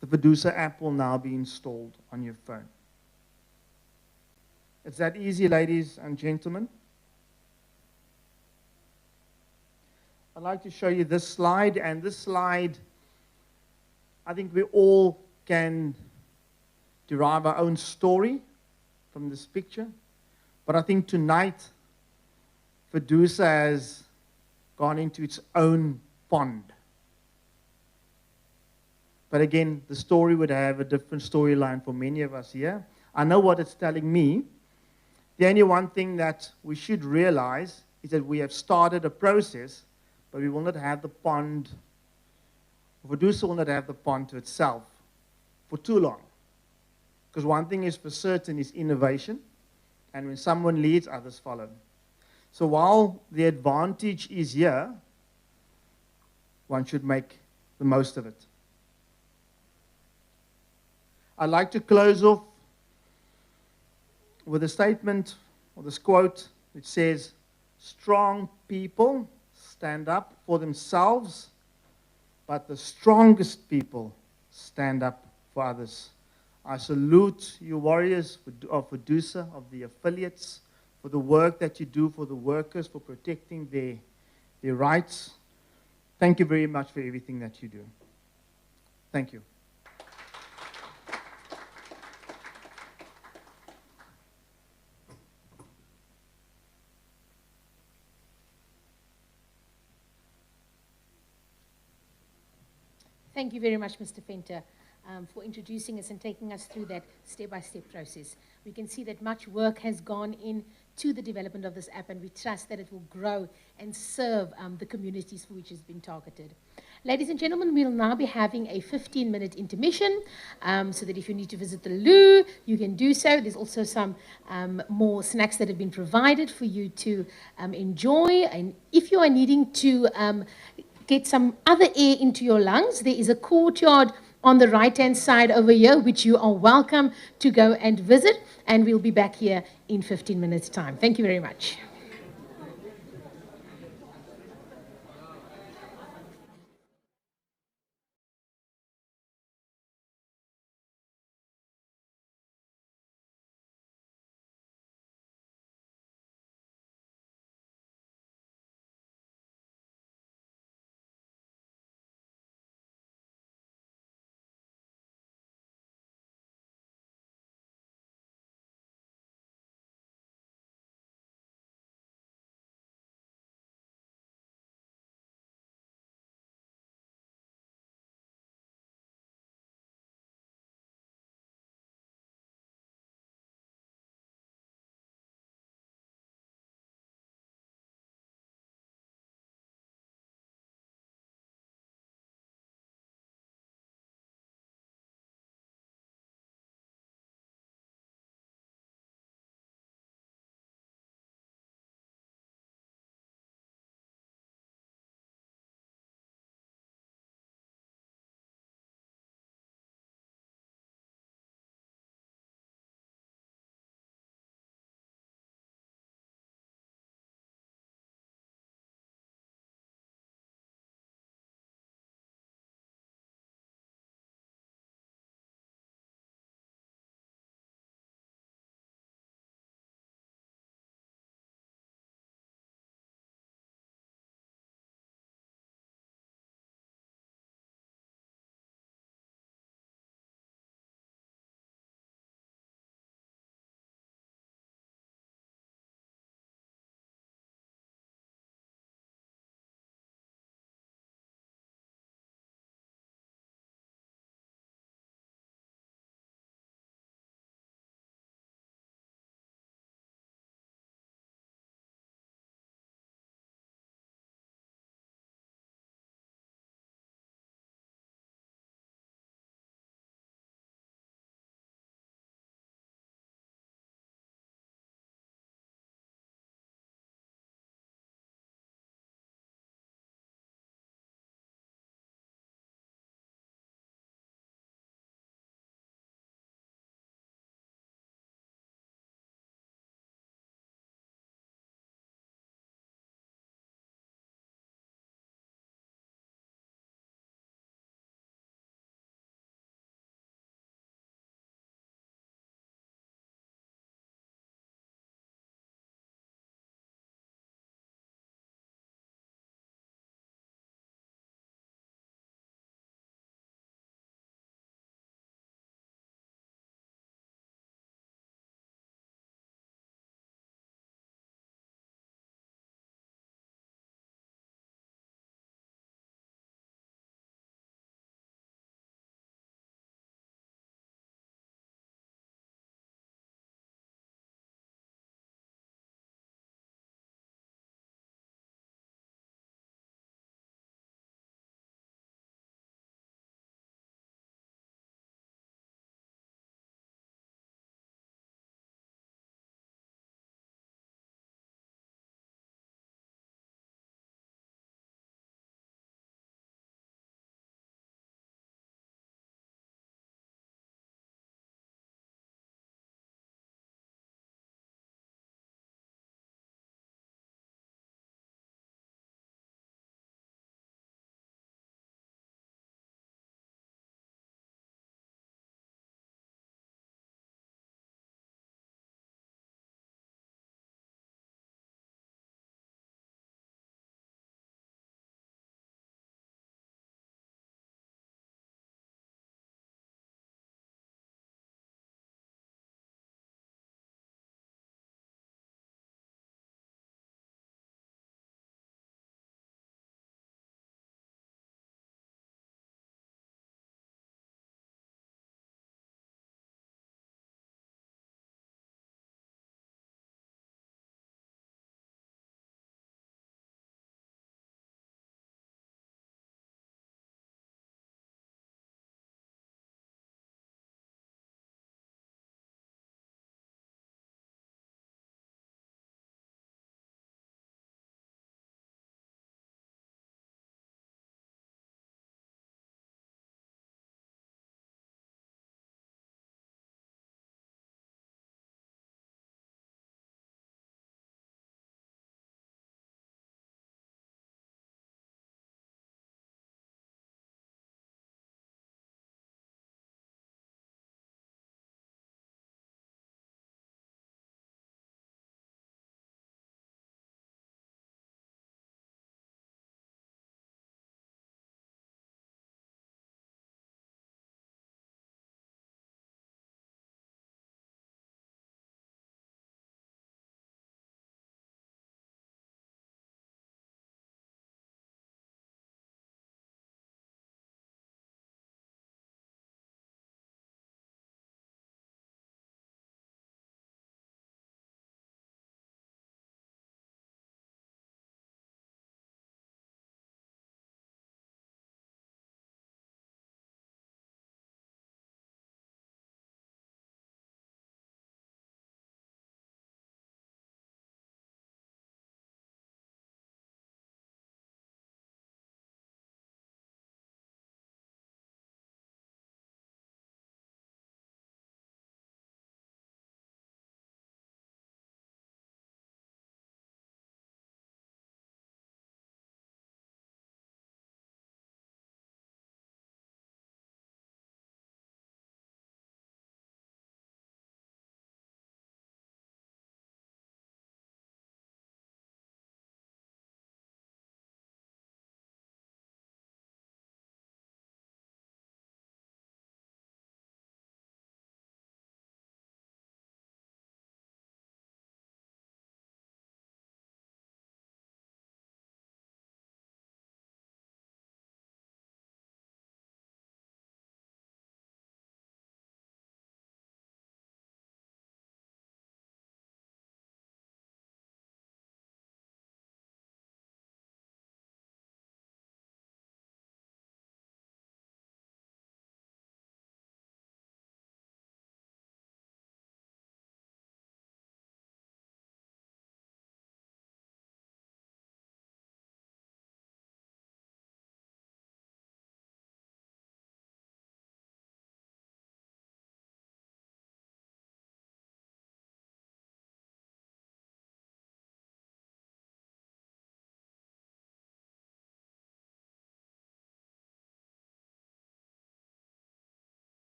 The Fedusa app will now be installed on your phone. It's that easy, ladies and gentlemen. I'd like to show you this slide, and this slide, I think we all can derive our own story from this picture. But I think tonight, Fedusa has gone into its own pond. But again, the story would have a different storyline for many of us here. I know what it's telling me. The only one thing that we should realize is that we have started a process, but we will not have the pond, Fedusa will not have the pond to itself for too long. Because one thing is for certain is innovation, and when someone leads, others follow. So while the advantage is here, one should make the most of it. I'd like to close off with a statement or this quote which says, Strong people stand up for themselves, but the strongest people stand up for others. I salute you warriors of Fedusa, of the affiliates, for the work that you do for the workers, for protecting their rights. Thank you very much for everything that you do. Thank you. Thank you very much, Mr. Fenter, for introducing us and taking us through that step-by-step process. We can see that much work has gone into the development of this app, and we trust that it will grow and serve the communities for which it's been targeted. Ladies and gentlemen, we'll now be having a 15-minute intermission, so that if you need to visit the loo, you can do so. There's also some more snacks that have been provided for you to enjoy. And if you are needing to get some other air into your lungs, there is a courtyard on the right-hand side over here, which you are welcome to go and visit. And we'll be back here in 15 minutes' time. Thank you very much.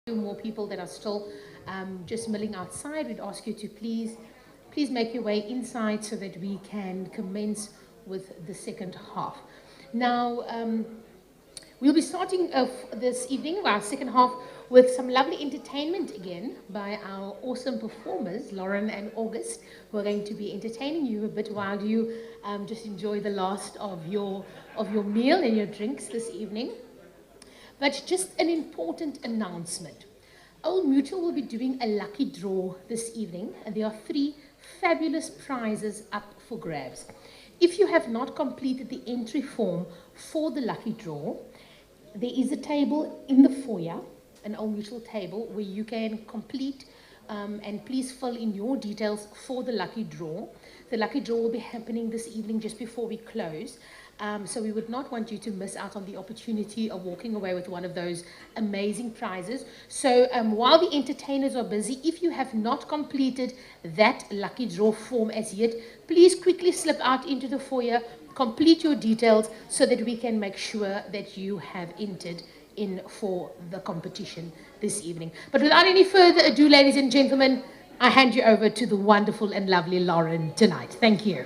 few more people that are still just milling outside. We'd ask you to please make your way inside so that we can commence with the second half. Now, we'll be starting this evening, our second half, with some lovely entertainment again by our awesome performers, Lauren and August, who are going to be entertaining you a bit while you just enjoy the last of your meal and your drinks this evening. But just an important announcement. Old Mutual will be doing a lucky draw this evening, and there are 3 fabulous prizes up for grabs. If you have not completed the entry form for the lucky draw, there is a table in the foyer, an Old Mutual table, where you can complete and please fill in your details for the lucky draw. The lucky draw will be happening this evening just before we close. So we would not want you to miss out on the opportunity of walking away with one of those amazing prizes. So while the entertainers are busy, if you have not completed that lucky draw form as yet, please quickly slip out into the foyer, complete your details so that we can make sure that you have entered in for the competition this evening. But without any further ado, ladies and gentlemen, I hand you over to the wonderful and lovely Lauren tonight. Thank you.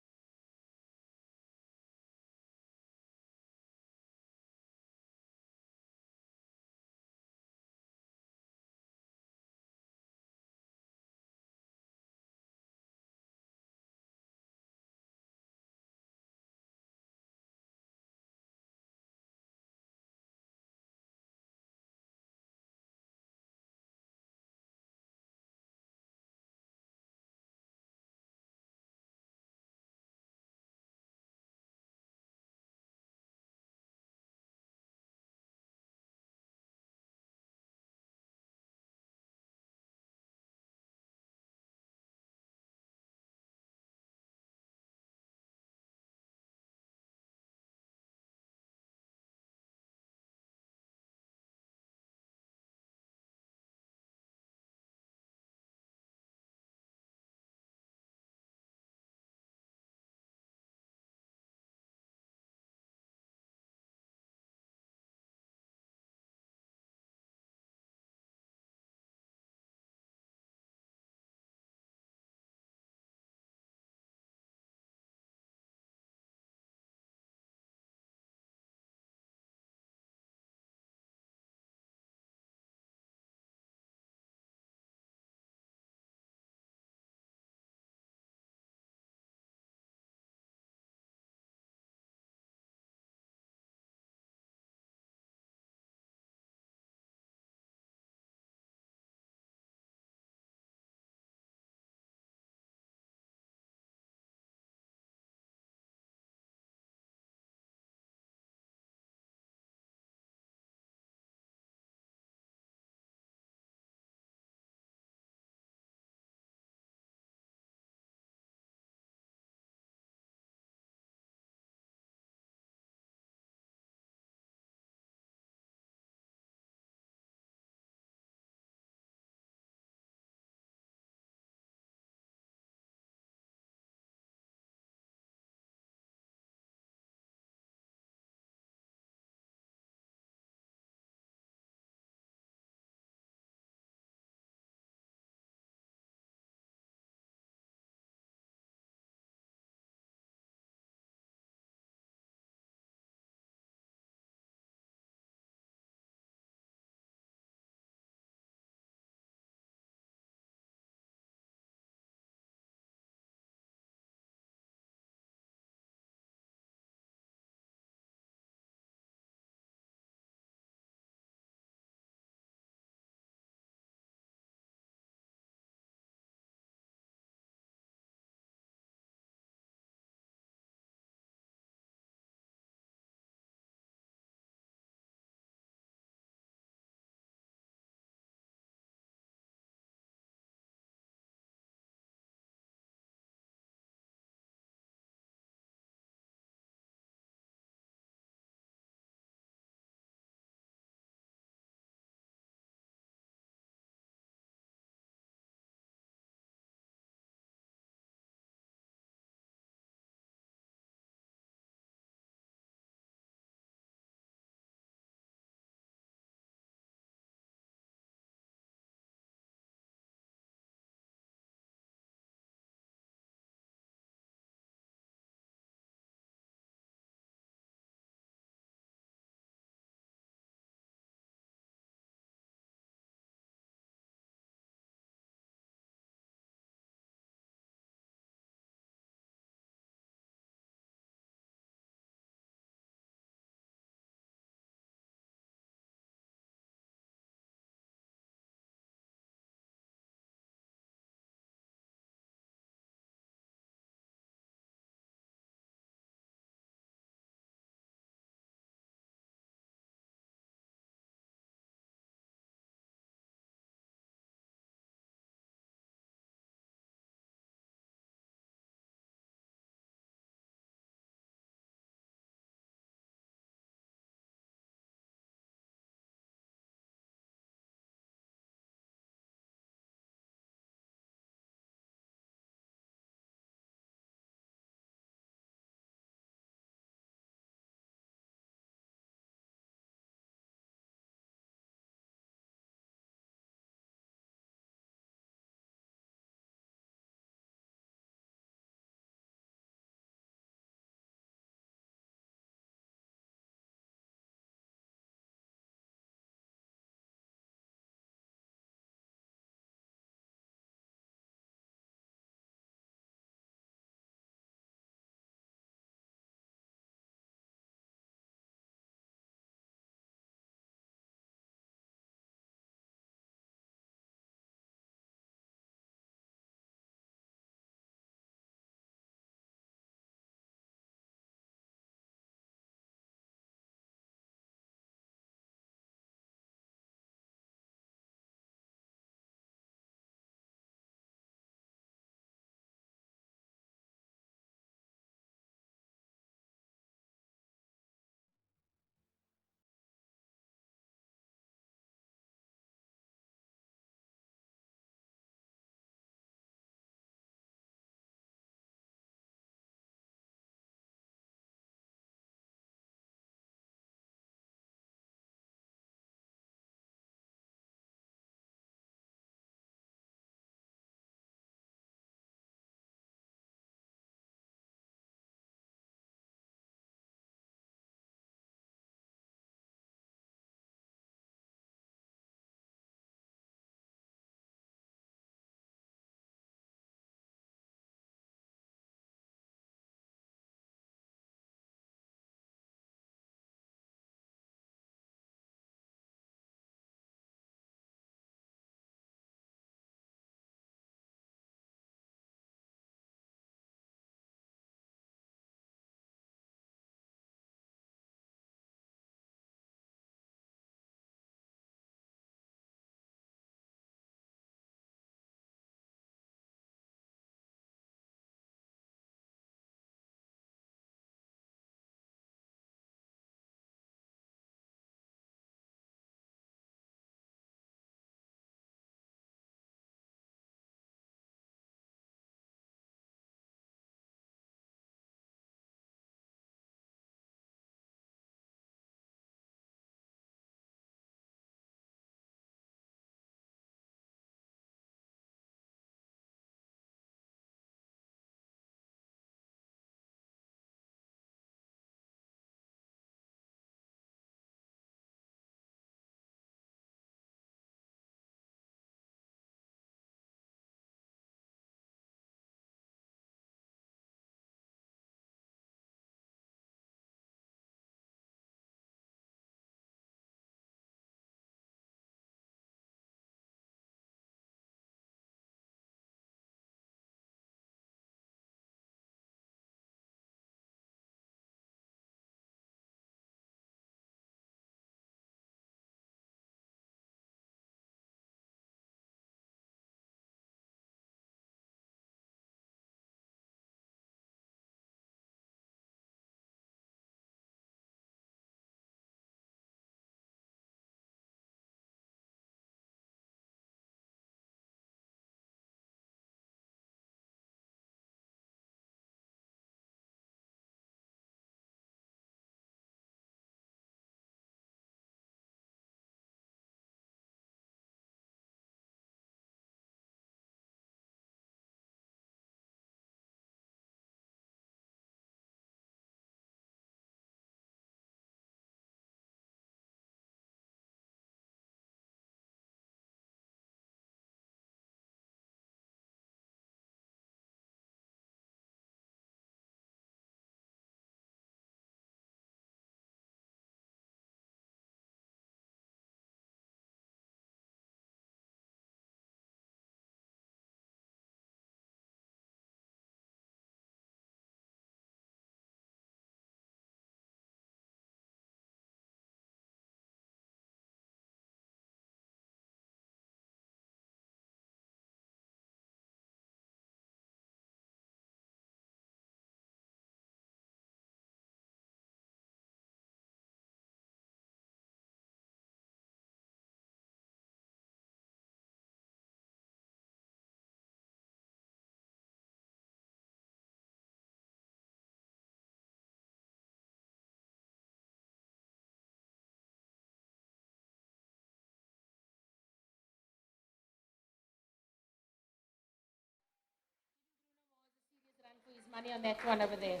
Money on that one over there.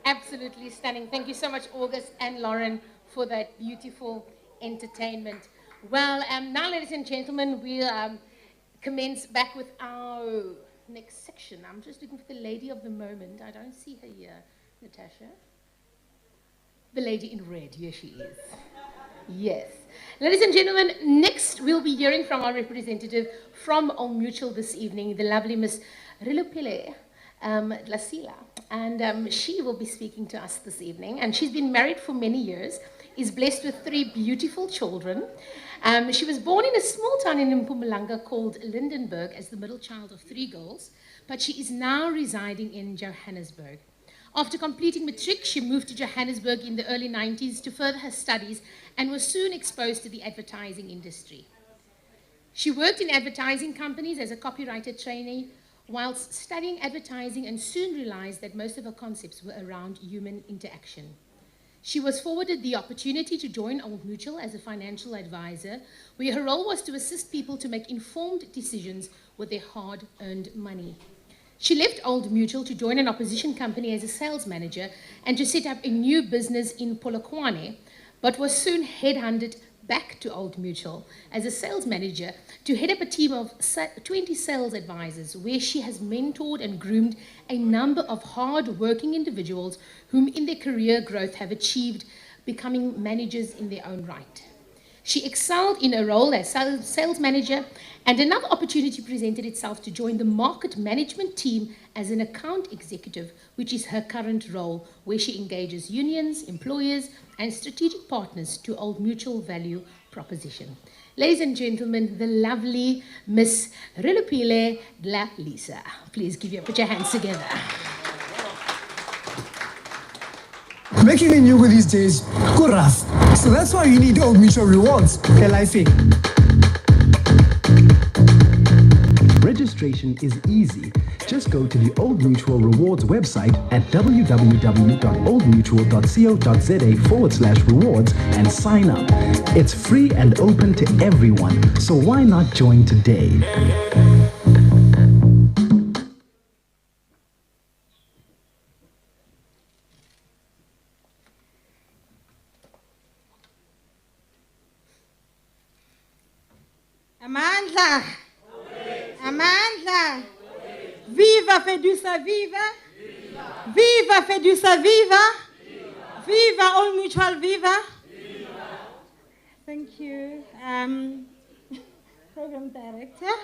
Absolutely stunning. Thank you so much, August and Lauren, for that beautiful entertainment. Well, now, ladies and gentlemen, we'll commence back with our next section. I'm just looking for the lady of the moment. I don't see her here. Natasha? The lady in red. Here she is. Yes. Ladies and gentlemen, next we'll be hearing from our representative from Old Mutual this evening, the lovely Miss Rilupile Lasila. And she will be speaking to us this evening. And she's been married for many years, is blessed with 3 beautiful children. She was born in a small town in Mpumalanga called Lindenburg as the middle child of 3 girls, but she is now residing in Johannesburg. After completing matric, she moved to Johannesburg in the early 90s to further her studies and was soon exposed to the advertising industry. She worked in advertising companies as a copywriter trainee whilst studying advertising and soon realized that most of her concepts were around human interaction. She was forwarded the opportunity to join Old Mutual as a financial advisor, where her role was to assist people to make informed decisions with their hard-earned money. She left Old Mutual to join an opposition company as a sales manager and to set up a new business in Polokwane, but was soon headhunted back to Old Mutual as a sales manager to head up a team of 20 sales advisors, where she has mentored and groomed a number of hard-working individuals whom in their career growth have achieved becoming managers in their own right. She excelled in a role as sales manager, and another opportunity presented itself to join the market management team as an account executive, which is her current role, where she engages unions, employers, and strategic partners to Old Mutual value proposition. Ladies and gentlemen, the lovely Miss Rilupile Lisa. Please put your hands together. Making it new these days, go rough. So that's why you need Old Mutual rewards. LIFing. Registration is easy. Just go to the Old Mutual Rewards website at www.oldmutual.co.za/rewards and sign up. It's free and open to everyone, so why not join today? Amandla! Amandla! Viva Fedusa, viva! Viva Fedusa, viva! Viva Old Mutual, viva! Thank you, Program Director,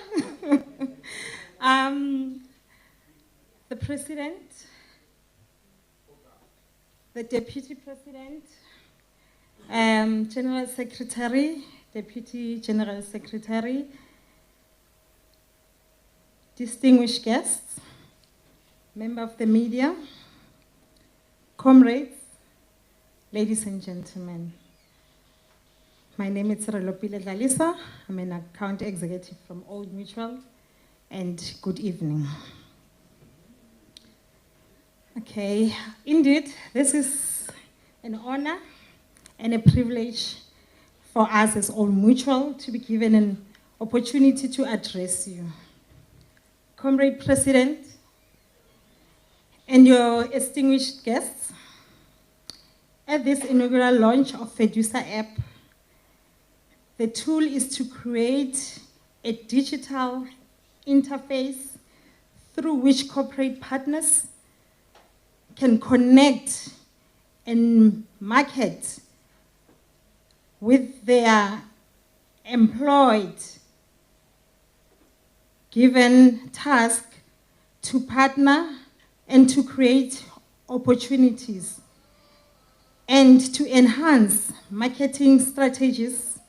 the President, the Deputy President, General Secretary, Deputy General Secretary, distinguished guests, member of the media, comrades, ladies and gentlemen. My name is Rilupile Lisa. I'm an account executive from Old Mutual, and good evening. Okay, indeed, this is an honor and a privilege for us as Old Mutual to be given an opportunity to address you. Comrade President and your distinguished guests, at this inaugural launch of Fedusa app, the tool is to create a digital interface through which corporate partners can connect and market with their employed, given task to partner and to create opportunities and to enhance marketing strategies,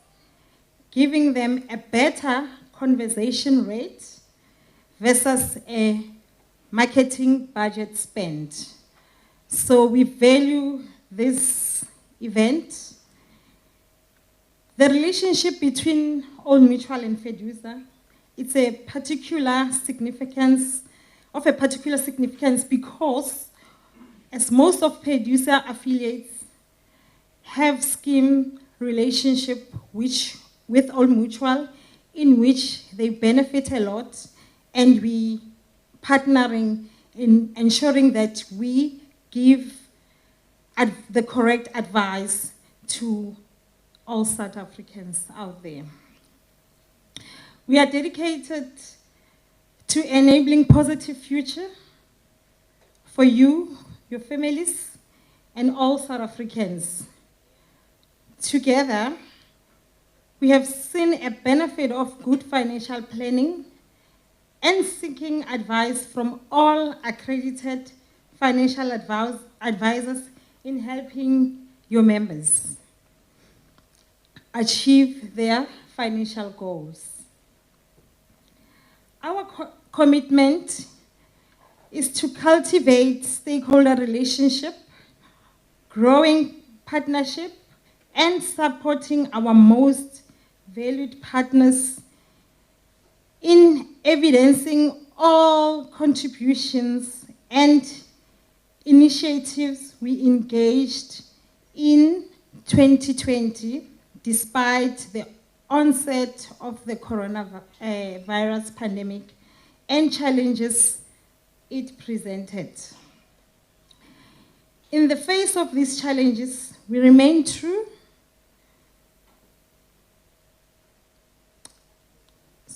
giving them a better conversion rate versus a marketing budget spend. So we value this event. The relationship between Old Mutual and Fedusa, it's a particular significance because as most of Fedusa affiliates have scheme relationship with Old Mutual in which they benefit a lot, and we partnering in ensuring that we give the correct advice to all South Africans out there. We are dedicated to enabling positive future for you, your families, and all South Africans. Together, we have seen a benefit of good financial planning and seeking advice from all accredited financial advisors in helping your members achieve their financial goals. Our commitment is to cultivate stakeholder relationship, growing partnership, and supporting our most valued partners in evidencing all contributions and initiatives we engaged in 2020, despite the onset of the coronavirus pandemic and challenges it presented. In the face of these challenges, we remain true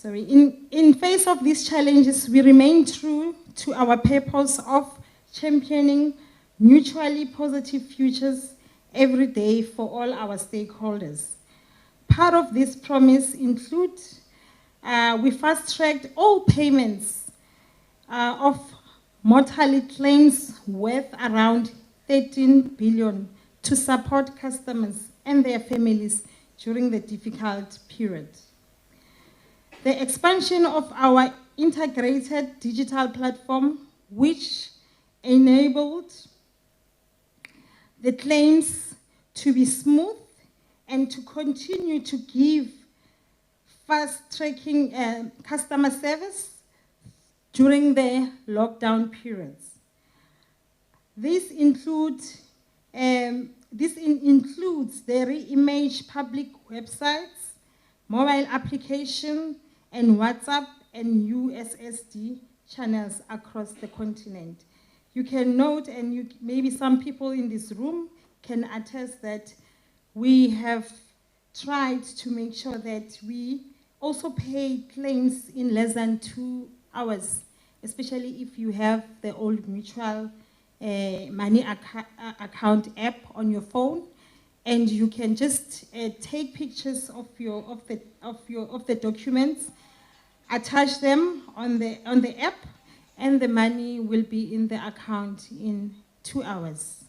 in face of these challenges, we remain true to our purpose of championing mutually positive futures every day for all our stakeholders. Part of this promise includes we fast-tracked all payments of mortality claims worth around 13 billion to support customers and their families during the difficult period. The expansion of our integrated digital platform, which enabled the claims to be smooth and to continue to give fast-tracking customer service during the lockdown periods. This includes the re-imaged public websites, mobile application, and WhatsApp and USSD channels across the continent. You can note, and maybe some people in this room can attest that we have tried to make sure that we also pay claims in less than 2 hours, especially if you have the Old Mutual money account app on your phone, and you can just take pictures of the documents, attach them on the app, and the money will be in the account in 2 hours.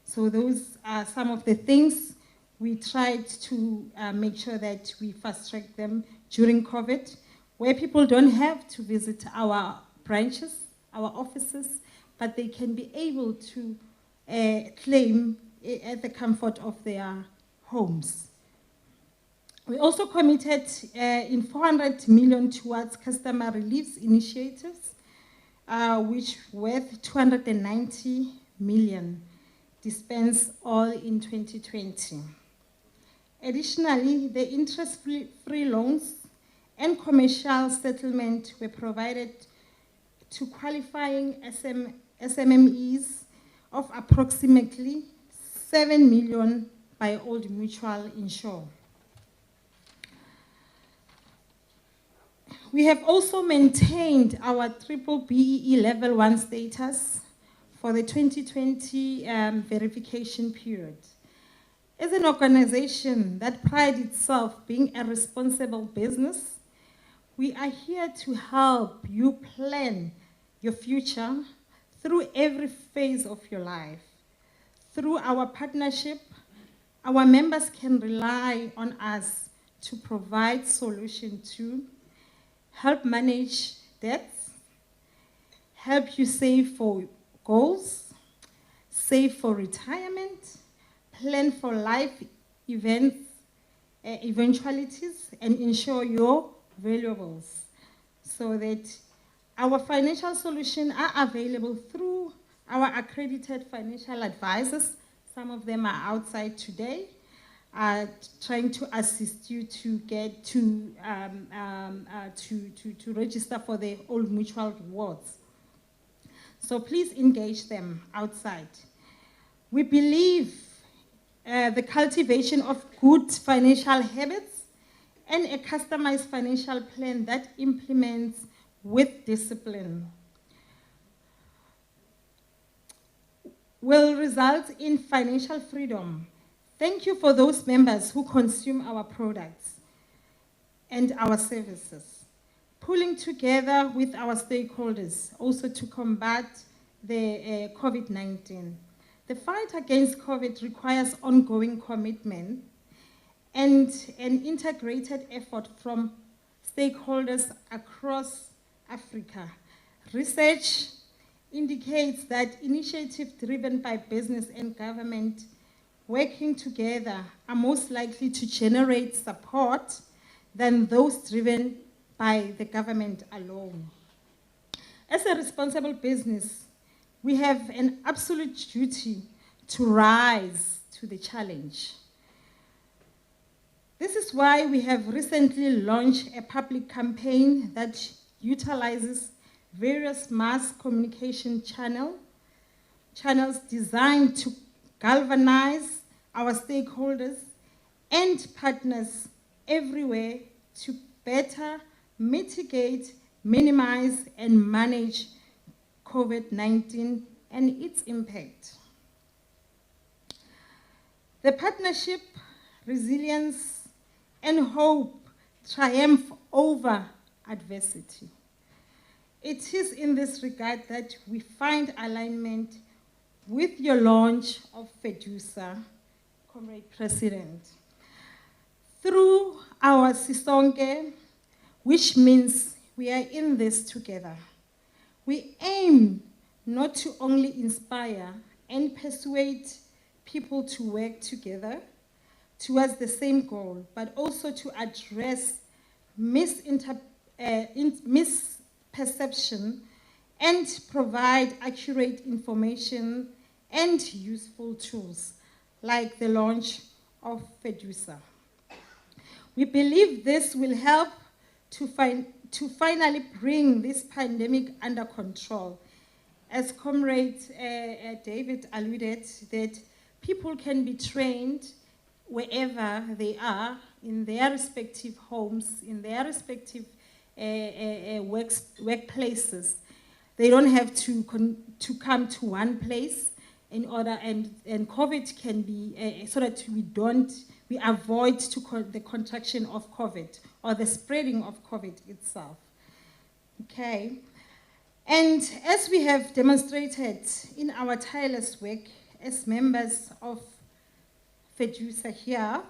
So those are some of the things we tried to make sure that we fast-track them during COVID, where people don't have to visit our branches, our offices, but they can be able to claim at the comfort of their homes. We also committed in 400 million towards customer relief initiatives, which worth 290 million dispensed all in 2020. Additionally, the interest-free loans and commercial settlement were provided to qualifying SMMEs of approximately 7 million by Old Mutual Insure. We have also maintained our triple BEE level 1 status for the 2020 verification period. As an organization that prides itself being a responsible business, we are here to help you plan your future through every phase of your life. Through our partnership, our members can rely on us to provide solutions to help manage debts, help you save for goals, save for retirement, plan for life events, eventualities, and ensure your valuables, so that our financial solutions are available through our accredited financial advisors. Some of them are outside today, trying to assist you to get to register for the Old Mutual rewards. So please engage them outside. We believe the cultivation of good financial habits and a customized financial plan that implements with discipline will result in financial freedom. Thank you for those members who consume our products and our services, pulling together with our stakeholders also to combat the COVID-19. The fight against COVID requires ongoing commitment and an integrated effort from stakeholders across Africa. Research indicates that initiatives driven by business and government working together are most likely to generate support than those driven by the government alone. As a responsible business, we have an absolute duty to rise to the challenge. This is why we have recently launched a public campaign that utilizes various mass communication channels designed to galvanize our stakeholders and partners everywhere to better mitigate, minimize, and manage COVID-19 and its impact. The partnership, resilience, and hope triumph over adversity. It is in this regard that we find alignment with your launch of Fedusa, Comrade President. Through our Sisonke, which means we are in this together, we aim not to only inspire and persuade people to work together towards the same goal, but also to address misperception and provide accurate information and useful tools, like the launch of Fedusa. We believe this will help to finally bring this pandemic under control. As Comrade David alluded, that people can be trained wherever they are, in their respective homes, in their respective workplaces. They don't have to come to one place in order, and COVID can be, so that we avoid the contraction of COVID or the spreading of COVID itself. Okay. And as we have demonstrated in our tireless work as members of Fedusa here,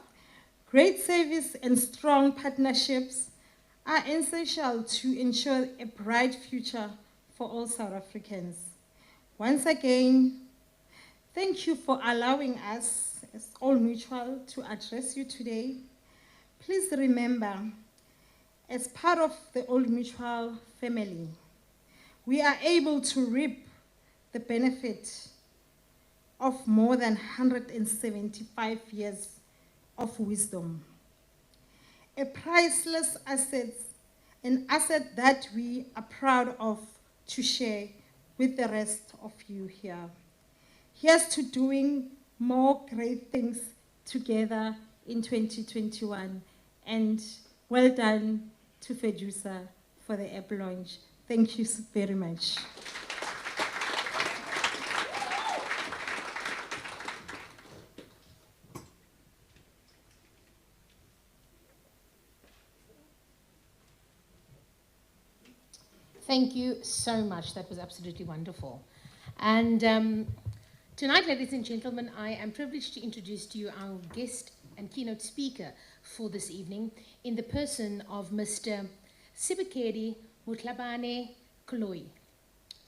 great service and strong partnerships are essential to ensure a bright future for all South Africans. Once again, thank you for allowing us as Old Mutual to address you today. Please remember, as part of the Old Mutual family, we are able to reap the benefit of more than 175 years of wisdom. A priceless asset, an asset that we are proud of to share with the rest of you here. Here's to doing more great things together in 2021. And well done to Fedusa for the app launch. Thank you very much. Thank you so much. That was absolutely wonderful. And tonight, ladies and gentlemen, I am privileged to introduce to you our guest and keynote speaker for this evening in the person of Mr. Sibekedi Mutlabane Koloi.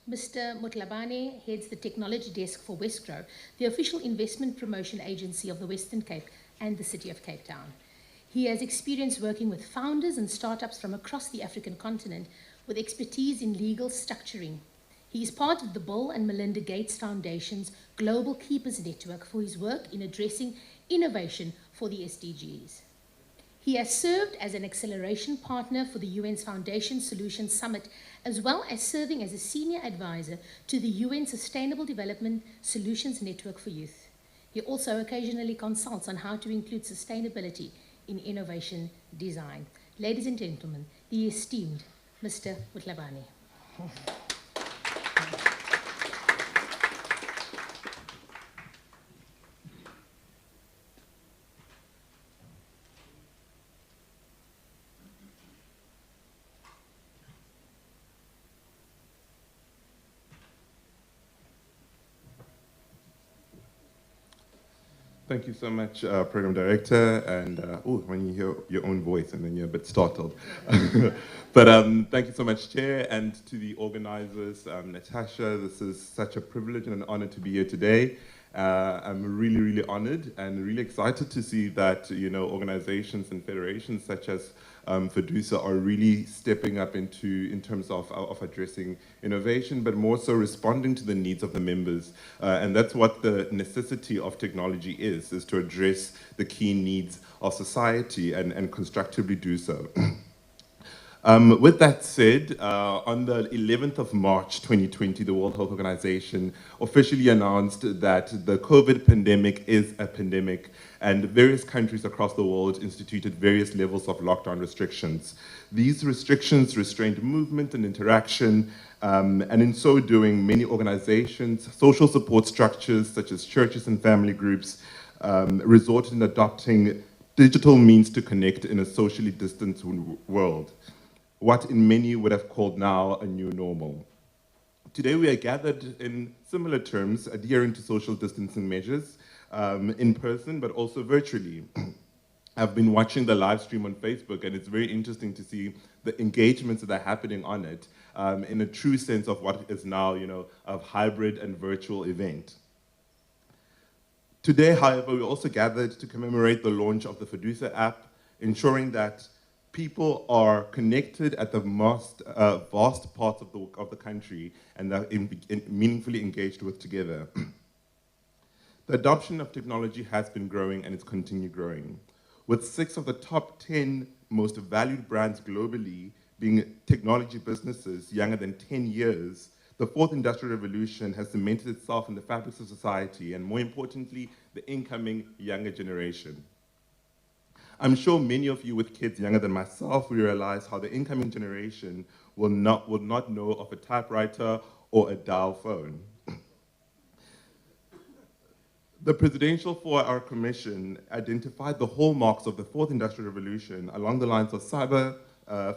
Mr. Mutlabane heads the technology desk for Westgrow, the official investment promotion agency of the Western Cape and the City of Cape Town. He has experience working with founders and startups from across the African continent with expertise in legal structuring. He is part of the Bill and Melinda Gates Foundation's Global Keepers Network for his work in addressing innovation for the SDGs. He has served as an acceleration partner for the UN's Foundation Solutions Summit, as well as serving as a senior advisor to the UN Sustainable Development Solutions Network for Youth. He also occasionally consults on how to include sustainability in innovation design. Ladies and gentlemen, the esteemed Mr. Mutlabani. Thank you so much, Program Director, and when you hear your own voice and then you're a bit startled. But thank you so much, Chair, and to the organizers, Natasha, this is such a privilege and an honor to be here today. I'm really, really honored and really excited to see that, organizations and federations such as Fedusa are really stepping up in terms of addressing innovation, but more so responding to the needs of the members. And that's what the necessity of technology is to address the key needs of society and constructively do so. With that said, on the 11th of March 2020, the World Health Organization officially announced that the COVID pandemic is a pandemic, and various countries across the world instituted various levels of lockdown restrictions. These restrictions restrained movement and interaction, and in so doing, many organizations, social support structures such as churches and family groups, resorted in adopting digital means to connect in a socially distant world, what in many would have called now a new normal. Today we are gathered in similar terms, adhering to social distancing measures in person, but also virtually. I've been watching the live stream on Facebook, and it's very interesting to see the engagements that are happening on it in a true sense of what is now, a hybrid and virtual event. Today, however, we also gathered to commemorate the launch of the Fedusa app, ensuring that people are connected at the most vast parts of the country and are meaningfully engaged with together. The adoption of technology has been growing and it's continued growing, with 6 of the top 10 most valued brands globally being technology businesses younger than 10 years. The fourth industrial revolution has cemented itself in the fabrics of society and, more importantly, the incoming younger generation. I'm sure many of you with kids younger than myself will realize how the incoming generation will not know of a typewriter or a dial phone. The Presidential 4-Hour Commission identified the hallmarks of the fourth industrial revolution along the lines of cyber,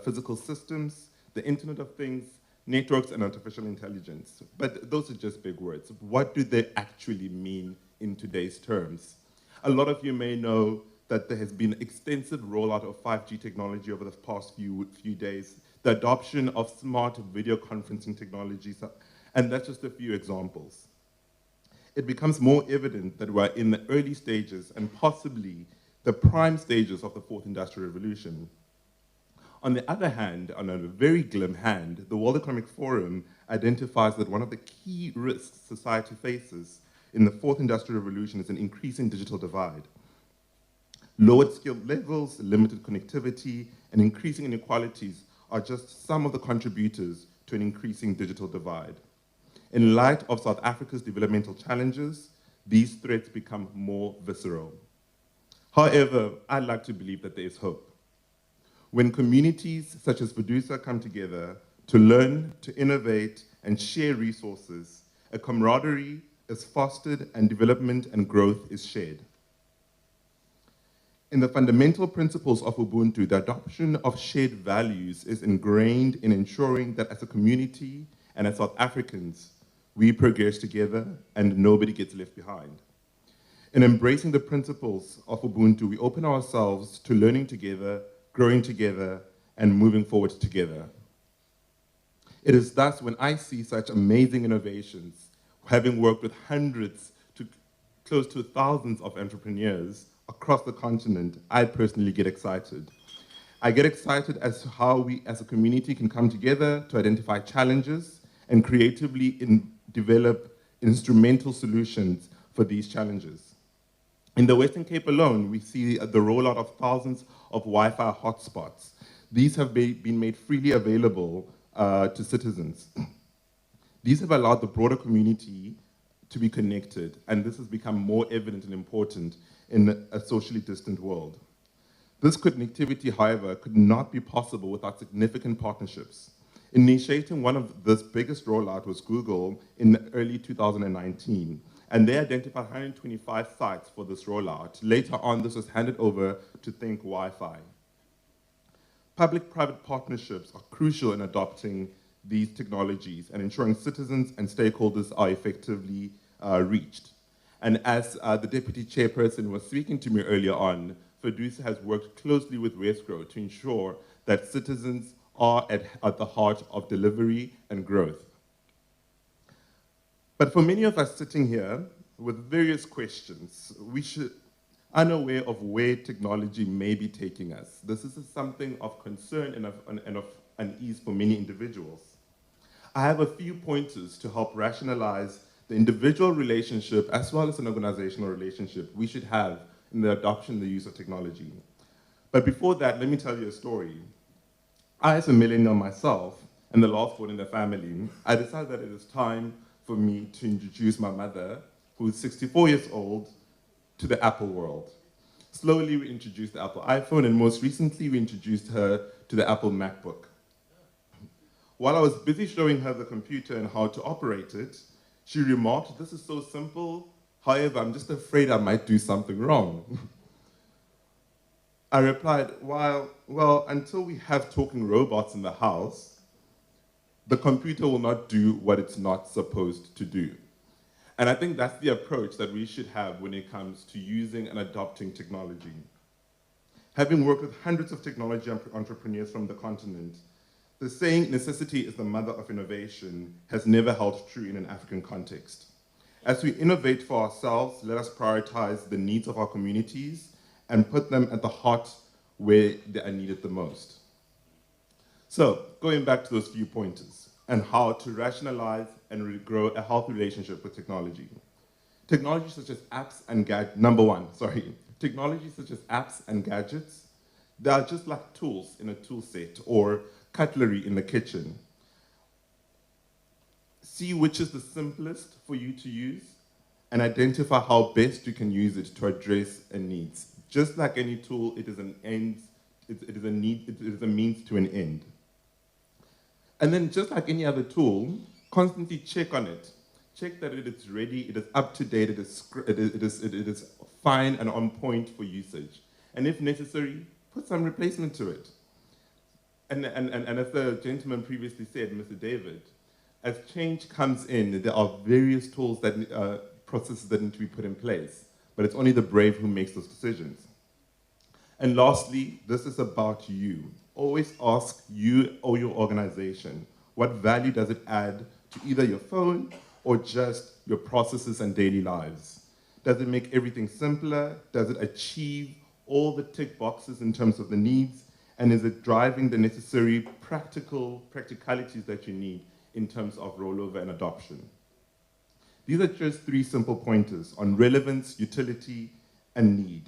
physical systems, the Internet of Things, networks, and artificial intelligence. But those are just big words. What do they actually mean in today's terms? A lot of you may know that there has been extensive rollout of 5G technology over the past few days, the adoption of smart video conferencing technologies, and that's just a few examples. It becomes more evident that we're in the early stages and possibly the prime stages of the fourth industrial revolution. On the other hand, on a very glim hand, the World Economic Forum identifies that one of the key risks society faces in the fourth industrial revolution is an increasing digital divide. Lowered skill levels, limited connectivity, and increasing inequalities are just some of the contributors to an increasing digital divide. In light of South Africa's developmental challenges, these threats become more visceral. However, I'd like to believe that there is hope. When communities such as Fedusa come together to learn, to innovate, and share resources, a camaraderie is fostered and development and growth is shared. In the fundamental principles of Ubuntu, the adoption of shared values is ingrained in ensuring that as a community and as South Africans, we progress together and nobody gets left behind. In embracing the principles of Ubuntu, we open ourselves to learning together, growing together, and moving forward together. It is thus when I see such amazing innovations, having worked with hundreds to close to thousands of entrepreneurs across the continent, I personally get excited. I get excited as to how we as a community can come together to identify challenges and creatively develop instrumental solutions for these challenges. In the Western Cape alone, we see the rollout of thousands of Wi-Fi hotspots. These have been made freely available to citizens. These have allowed the broader community to be connected, and this has become more evident and important in a socially distant world. This connectivity, however, could not be possible without significant partnerships. Initiating one of this biggest rollout was Google in early 2019, and they identified 125 sites for this rollout. Later on, this was handed over to Think Wi-Fi. Public-private partnerships are crucial in adopting these technologies and ensuring citizens and stakeholders are effectively reached. And as the deputy chairperson was speaking to me earlier on, Fedusa has worked closely with Westgrow to ensure that citizens are at the heart of delivery and growth. But for many of us sitting here with various questions, we should unaware of where technology may be taking us. This is something of concern and of unease for many individuals. I have a few pointers to help rationalize the individual relationship as well as an organizational relationship we should have in the adoption and the use of technology. But before that, let me tell you a story. I, as a millennial myself, and the last born in the family, I decided that it is time for me to introduce my mother, who is 64 years old, to the Apple world. Slowly, we introduced the Apple iPhone, and most recently, we introduced her to the Apple MacBook. While I was busy showing her the computer and how to operate it, she remarked, "This is so simple, however, I'm just afraid I might do something wrong." I replied, well, until we have talking robots in the house, the computer will not do what it's not supposed to do. And I think that's the approach that we should have when it comes to using and adopting technology. Having worked with hundreds of technology entrepreneurs from the continent, the saying, "necessity is the mother of innovation," has never held true in an African context. As we innovate for ourselves, let us prioritize the needs of our communities and put them at the heart where they are needed the most. So, going back to those few pointers and how to rationalize and grow a healthy relationship with technology. Technology such as apps and technology such as apps and gadgets, they are just like tools in a tool set or cutlery in the kitchen. See which is the simplest for you to use and identify how best you can use it to address a needs. Just like any tool, it is a means to an end. And then just like any other tool, constantly check on it. Check that it is ready, it is up to date, it is fine and on point for usage. And if necessary, put some replacement to it. And as the gentleman previously said, Mr. David, as change comes in, there are various tools processes that need to be put in place, but it's only the brave who makes those decisions. And lastly, this is about you. Always ask you or your organization, what value does it add to either your phone or just your processes and daily lives? Does it make everything simpler? Does it achieve all the tick boxes in terms of the needs? And is it driving the necessary practicalities that you need in terms of rollover and adoption? These are just 3 simple pointers on relevance, utility, and need.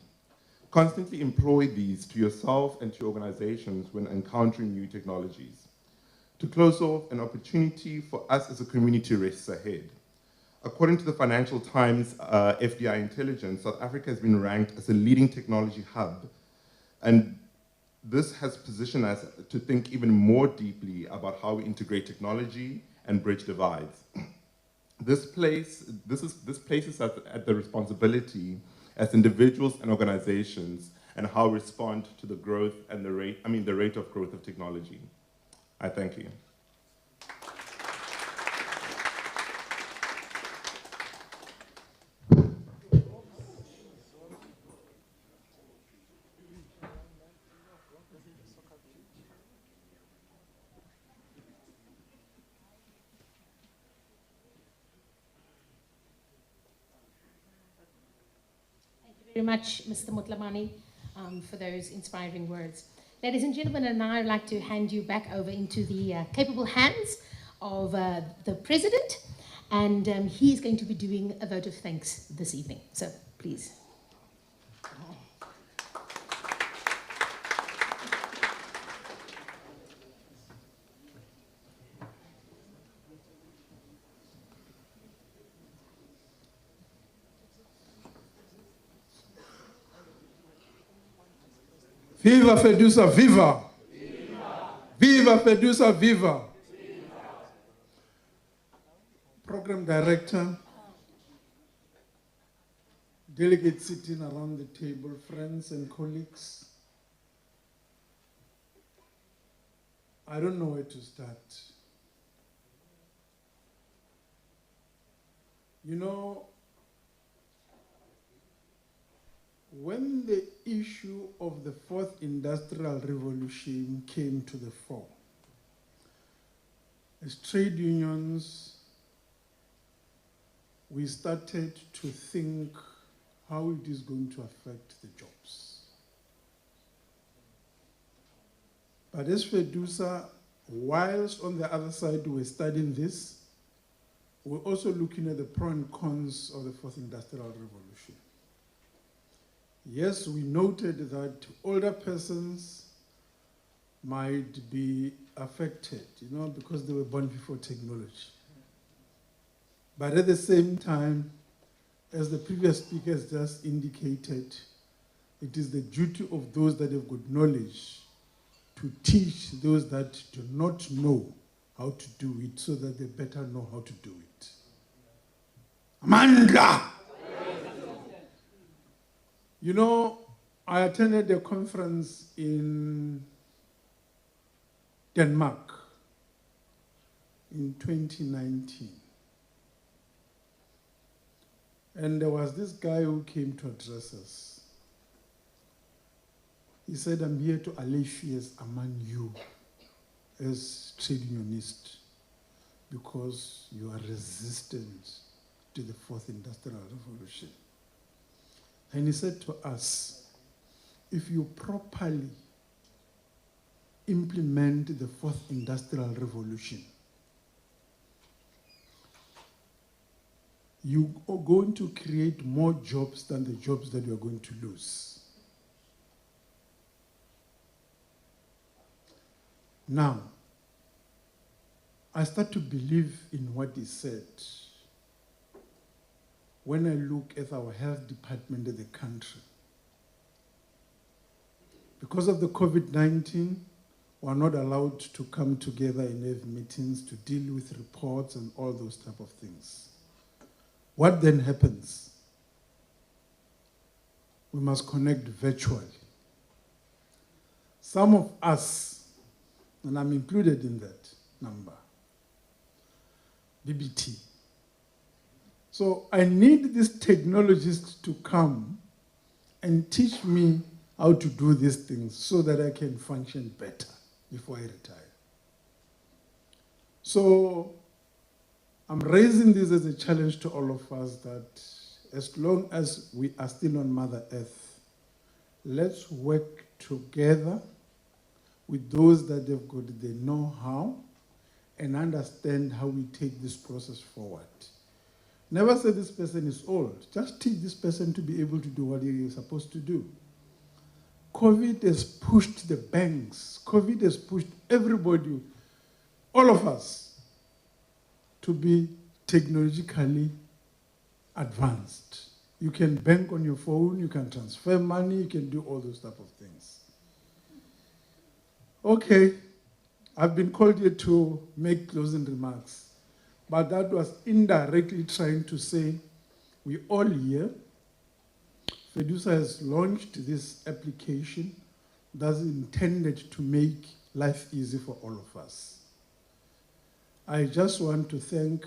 Constantly employ these to yourself and to your organizations when encountering new technologies. To close off, an opportunity for us as a community rests ahead. According to the Financial Times FDI Intelligence, South Africa has been ranked as a leading technology hub, and this has positioned us to think even more deeply about how we integrate technology and bridge divides. This places us at the responsibility as individuals and organizations and how we respond to the growth and the rate of growth of technology. I thank you. Very much, Mr. Mutlamani, for those inspiring words. Ladies and gentlemen, and now I'd like to hand you back over into the capable hands of the President, and he is going to be doing a vote of thanks this evening. So, please. Viva Fedusa, viva! Viva Fedusa, viva! Program Director, delegates sitting around the table, friends and colleagues. I don't know where to start. You know, when the issue of the fourth industrial revolution came to the fore, as trade unions, we started to think how it is going to affect the jobs. But as Fedusa, whilst on the other side we're studying this, we're also looking at the pros and cons of the fourth industrial revolution. Yes, we noted that older persons might be affected, because they were born before technology. But at the same time, as the previous speakers just indicated, it is the duty of those that have good knowledge to teach those that do not know how to do it so that they better know how to do it. Amanda! I attended a conference in Denmark in 2019. And there was this guy who came to address us. He said, I'm here to allay fears among you as trade unionists because you are resistant to the fourth industrial revolution. And he said to us, if you properly implement the fourth industrial revolution, you are going to create more jobs than the jobs that you are going to lose. Now, I start to believe in what he said when I look at our health department of the country. Because of the COVID-19, we are not allowed to come together and have meetings to deal with reports and all those type of things. What then happens? We must connect virtually. Some of us, and I'm included in that number, BBT. So I need these technologists to come and teach me how to do these things so that I can function better before I retire. So I'm raising this as a challenge to all of us that as long as we are still on Mother Earth, let's work together with those that have got the know-how and understand how we take this process forward. Never say this person is old. Just teach this person to be able to do what he is supposed to do. COVID has pushed the banks. COVID has pushed everybody, all of us, to be technologically advanced. You can bank on your phone, you can transfer money, you can do all those type of things. Okay, I've been called here to make closing remarks, but that was indirectly trying to say, we all here, Fedusa has launched this application that's intended to make life easy for all of us. I just want to thank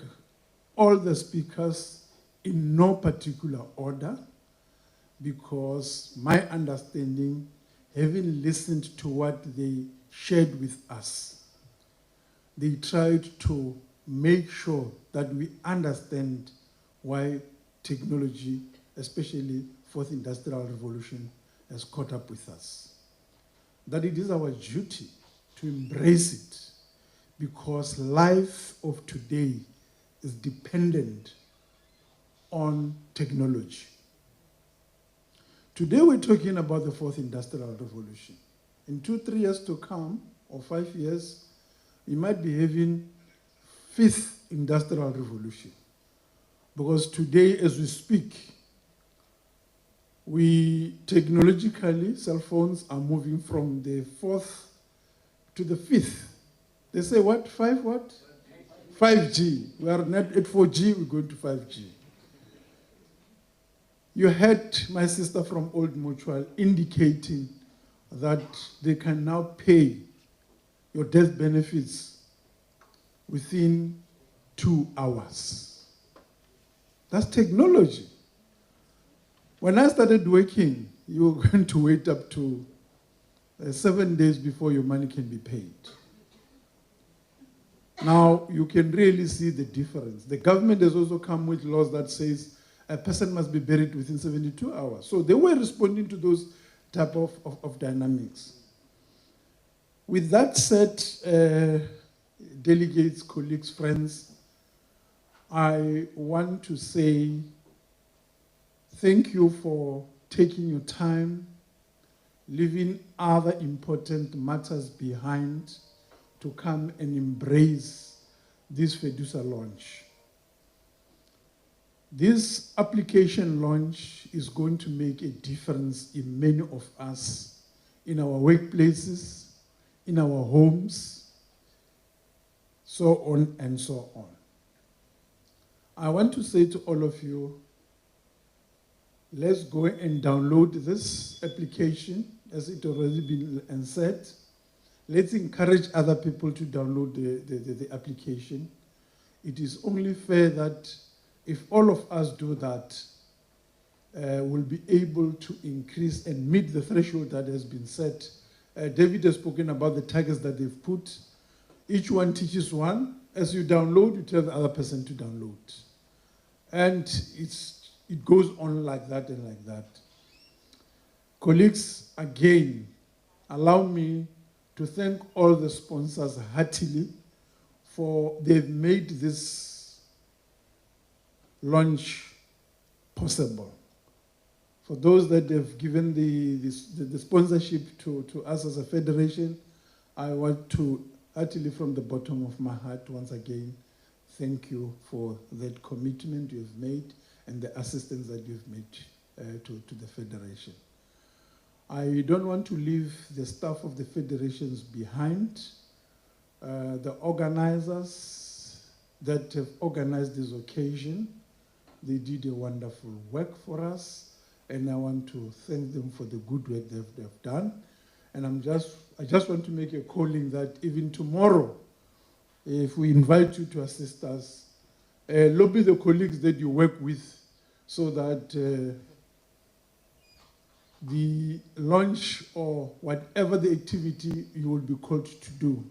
all the speakers in no particular order, because my understanding, having listened to what they shared with us, they tried to make sure that we understand why technology, especially fourth industrial revolution, has caught up with us. That it is our duty to embrace it, because life of today is dependent on technology. Today we're talking about the fourth industrial revolution. In 2-3 years to come, or 5 years, we might be having fifth industrial revolution. Because today, as we speak, We technologically, cell phones are moving from the 4th to the 5th. They say what? 5 what? 5G. We are not at 4G, we're going to 5G. You heard my sister from Old Mutual indicating that they can now pay your death benefits within 2 hours. That's technology. When I started working, you were going to wait up to 7 days before your money can be paid. Now, you can really see the difference. The government has also come with laws that says a person must be buried within 72 hours. So they were responding to those type of dynamics. With that said, delegates, colleagues, friends, I want to say thank you for taking your time, leaving other important matters behind to come and embrace this Fedusa launch. This application launch is going to make a difference in many of us, in our workplaces, in our homes, so on and so on. I want to say to all of you, let's go and download this application, as it already been said. Let's encourage other people to download the application. It is only fair that if all of us do that, we'll be able to increase and meet the threshold that has been set. David has spoken about the targets that they've put. Each one teaches one. As you download, you tell the other person to download. And it goes on like that and like that. Colleagues, again, allow me to thank all the sponsors heartily for they've made this launch possible. For those that have given the sponsorship to us as a federation, I want to heartily from the bottom of my heart once again thank you for that commitment you've made and the assistance that you've made to the federation. I don't want to leave the staff of the federations behind. The organizers that have organized this occasion, they did a wonderful work for us, and I want to thank them for the good work they've done. And I just want to make a calling that even tomorrow, if we invite you to assist us, lobby the colleagues that you work with so that the launch or whatever the activity you will be called to do,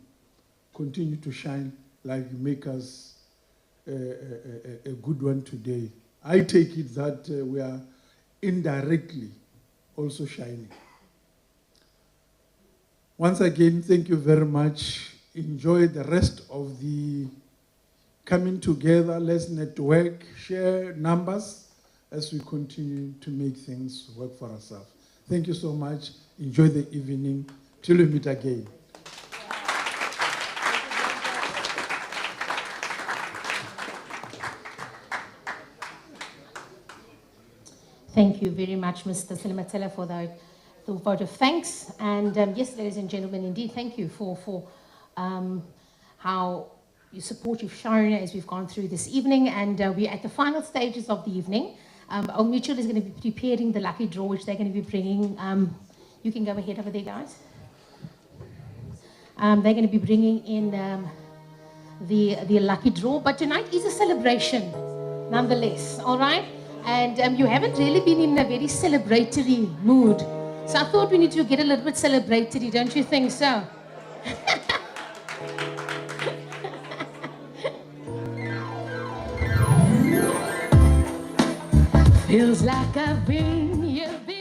continue to shine like you make us a good one today. I take it that we are indirectly also shining. Once again, thank you very much. Enjoy the rest of the coming together. Let's network, share numbers as we continue to make things work for ourselves. Thank you so much. Enjoy the evening. Till we meet again. Thank you very much, Mr. Silimatela, for the vote of thanks. And yes, ladies and gentlemen, indeed, thank you for how you support you've shown as we've gone through this evening. And we're at the final stages of the evening. Old Mutual is going to be preparing the lucky draw, which they're going to be bringing. You can go ahead over there, guys. They're going to be bringing in the lucky draw. But tonight is a celebration, nonetheless, all right? And you haven't really been in a very celebratory mood. So I thought we need to get a little bit celebratory, don't you think so? Feels like I've been here before.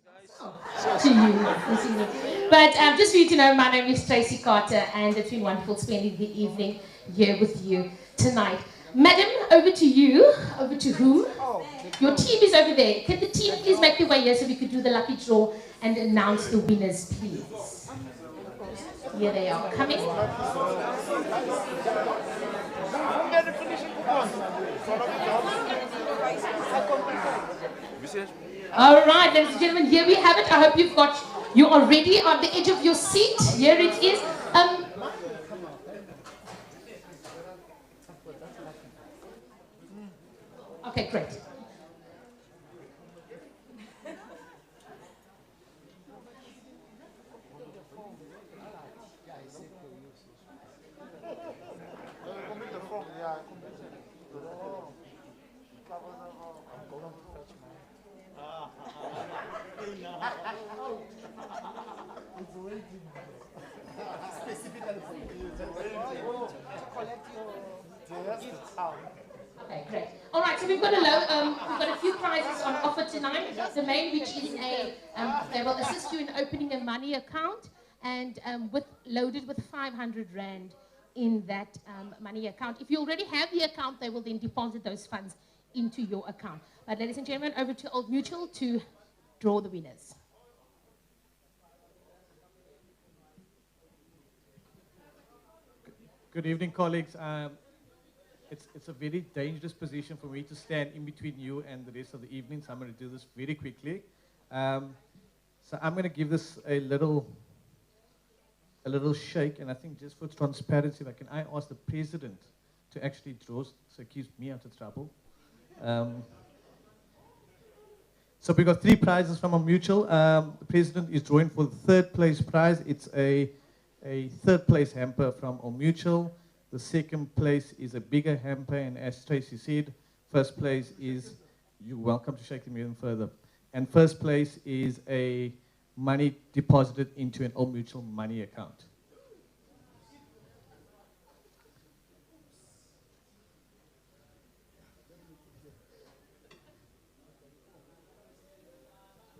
To you this evening. But just for you to know, my name is Tracy Carter, and it's been wonderful spending the evening here with you tonight. Madam, over to you. Over to whom? Your team is over there. Can the team please make their way here so we could do the lucky draw and announce the winners, please? Here they are coming. All right, ladies and gentlemen, here we have it. I hope you are ready on the edge of your seat. Here it is. Okay, great. Okay, great. All right, so we've got a few prizes on offer tonight. The main, which is they will assist you in opening a money account, and loaded with 500 Rand in that money account. If you already have the account, they will then deposit those funds into your account. But ladies and gentlemen, over to Old Mutual to draw the winners. Good evening, colleagues. It's a very dangerous position for me to stand in between you and the rest of the evening, so I'm going to do this very quickly. So I'm going to give this a little shake, and I think just for transparency, can I ask the president to actually draw, so it keeps me out of trouble. So we've got 3 prizes from our mutual. The president is drawing for the 3rd place prize. It's a 3rd place hamper from our mutual. The 2nd place is a bigger hamper, and as Tracy said, 1st place is, you're welcome to shake them even further. And 1st place is a money deposited into an Old Mutual money account.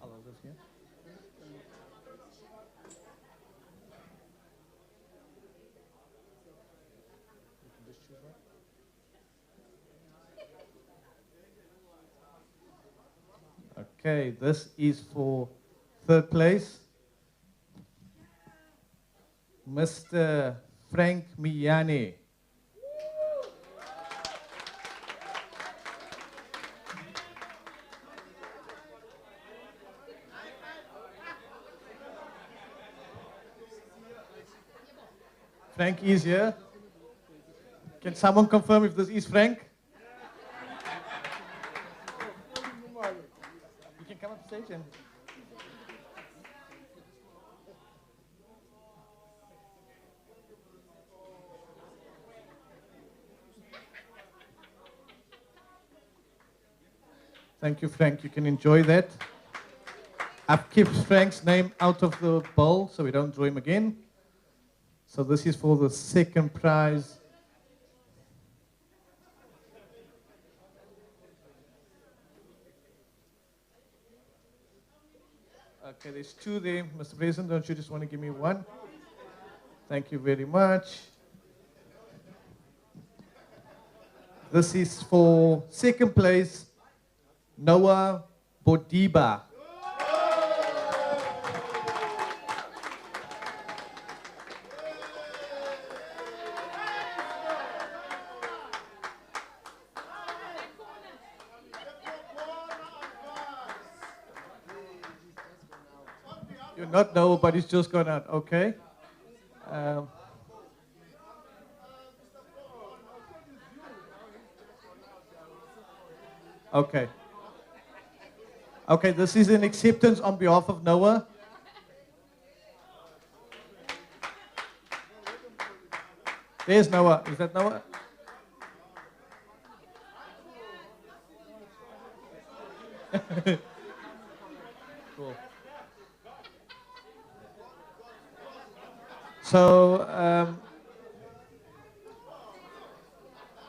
I'll hold this here. Okay, this is for 3rd place, Mr. Frank Miyane. Frank is here. Can someone confirm if this is Frank? You can come up stage and... Thank you, Frank. You can enjoy that. I've kept Frank's name out of the bowl so we don't draw him again. So this is for the 2nd prize. Okay, there's 2 there. Mr. President, don't you just want to give me 1? Thank you very much. This is for 2nd place, Noah Bodiba. You're not Noah, but he's just gone out. Okay. Okay. Okay, this is an acceptance on behalf of Noah. There's Noah. Is that Noah? Cool. So,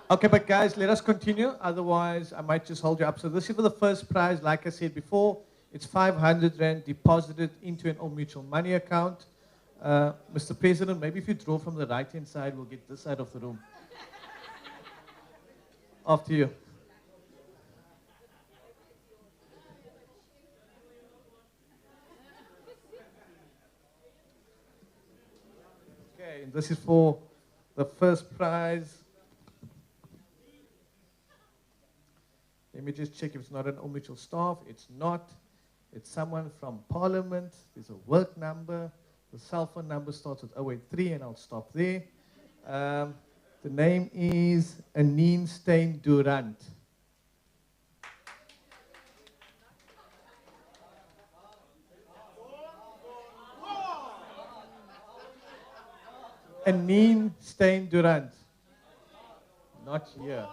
okay, but guys, let us continue. Otherwise, I might just hold you up. So this is for the 1st prize. Like I said before, It's 500 Rand deposited into an Old Mutual money account. Mr. President, maybe if you draw from the right-hand side, we'll get this side of the room. After you. Okay, and this is for the first prize. Let me just check if it's not an Old Mutual staff. It's not. It's someone from Parliament. There's a work number. The cell phone number starts with 083, and I'll stop there. The name is Anine Stein Durant. Anine Stein Durant. Not here.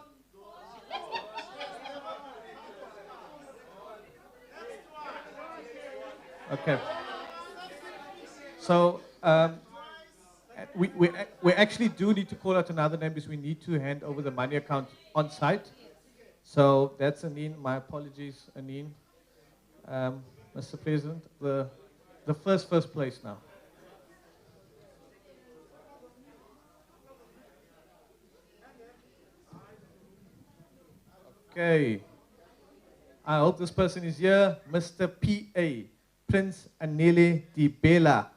Okay. So we actually do need to call out another name because we need to hand over the money account on site. So that's Anine. My apologies, Anine. Mr. President, the first place now. Okay. I hope this person is here. Mr. P.A. Prince Anele Dibela.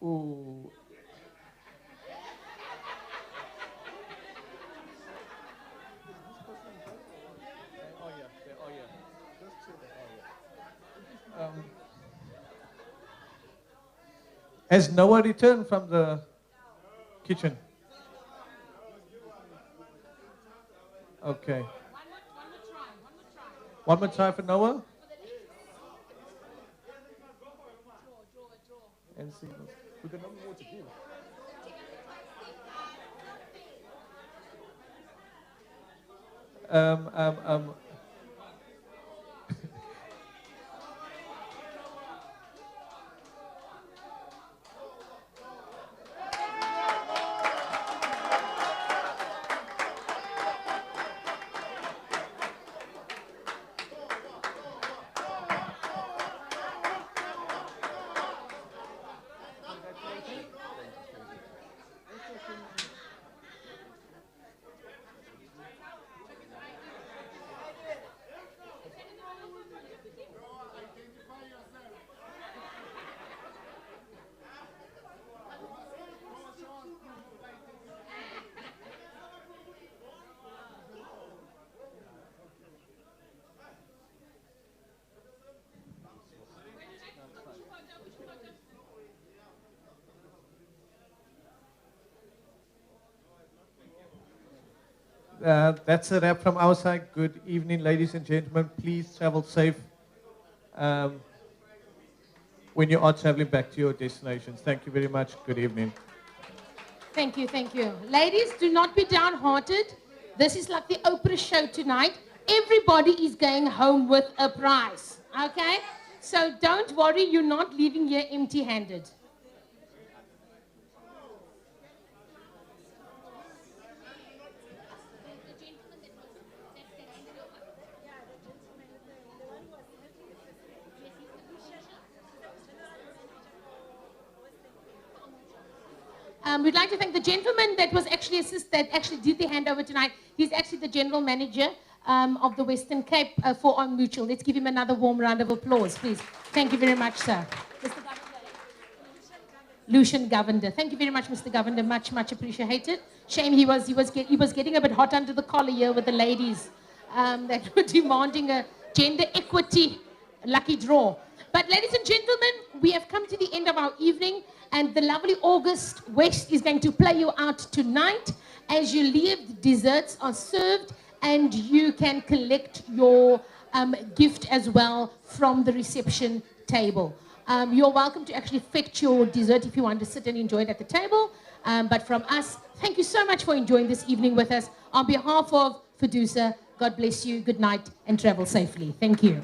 Ooh. Has Noah returned from the kitchen? Okay. One more try for Noah? And see. We got no more to do. That's a wrap from our side. Good evening, ladies and gentlemen. Please travel safe when you are traveling back to your destinations. Thank you very much. Good evening. Thank you, thank you. Ladies, do not be downhearted. This is like the Oprah show tonight. Everybody is going home with a prize, okay? So don't worry, you're not leaving here empty-handed. We'd like to thank the gentleman that was actually did the handover tonight. He's actually the general manager of the Western Cape for Old Mutual. Let's give him another warm round of applause, please. Thank you very much, sir. Mr. Lucian Governor. Thank you very much, Mr. Governor. Much, much appreciated. Shame he was getting a bit hot under the collar here with the ladies that were demanding a gender equity lucky draw. But ladies and gentlemen, we have come to the end of our evening, and the lovely August West is going to play you out tonight. As you leave, the desserts are served and you can collect your gift as well from the reception table. You're welcome to actually fetch your dessert if you want to sit and enjoy it at the table. But from us, thank you so much for enjoying this evening with us. On behalf of Fedusa, God bless you, good night, and travel safely. Thank you.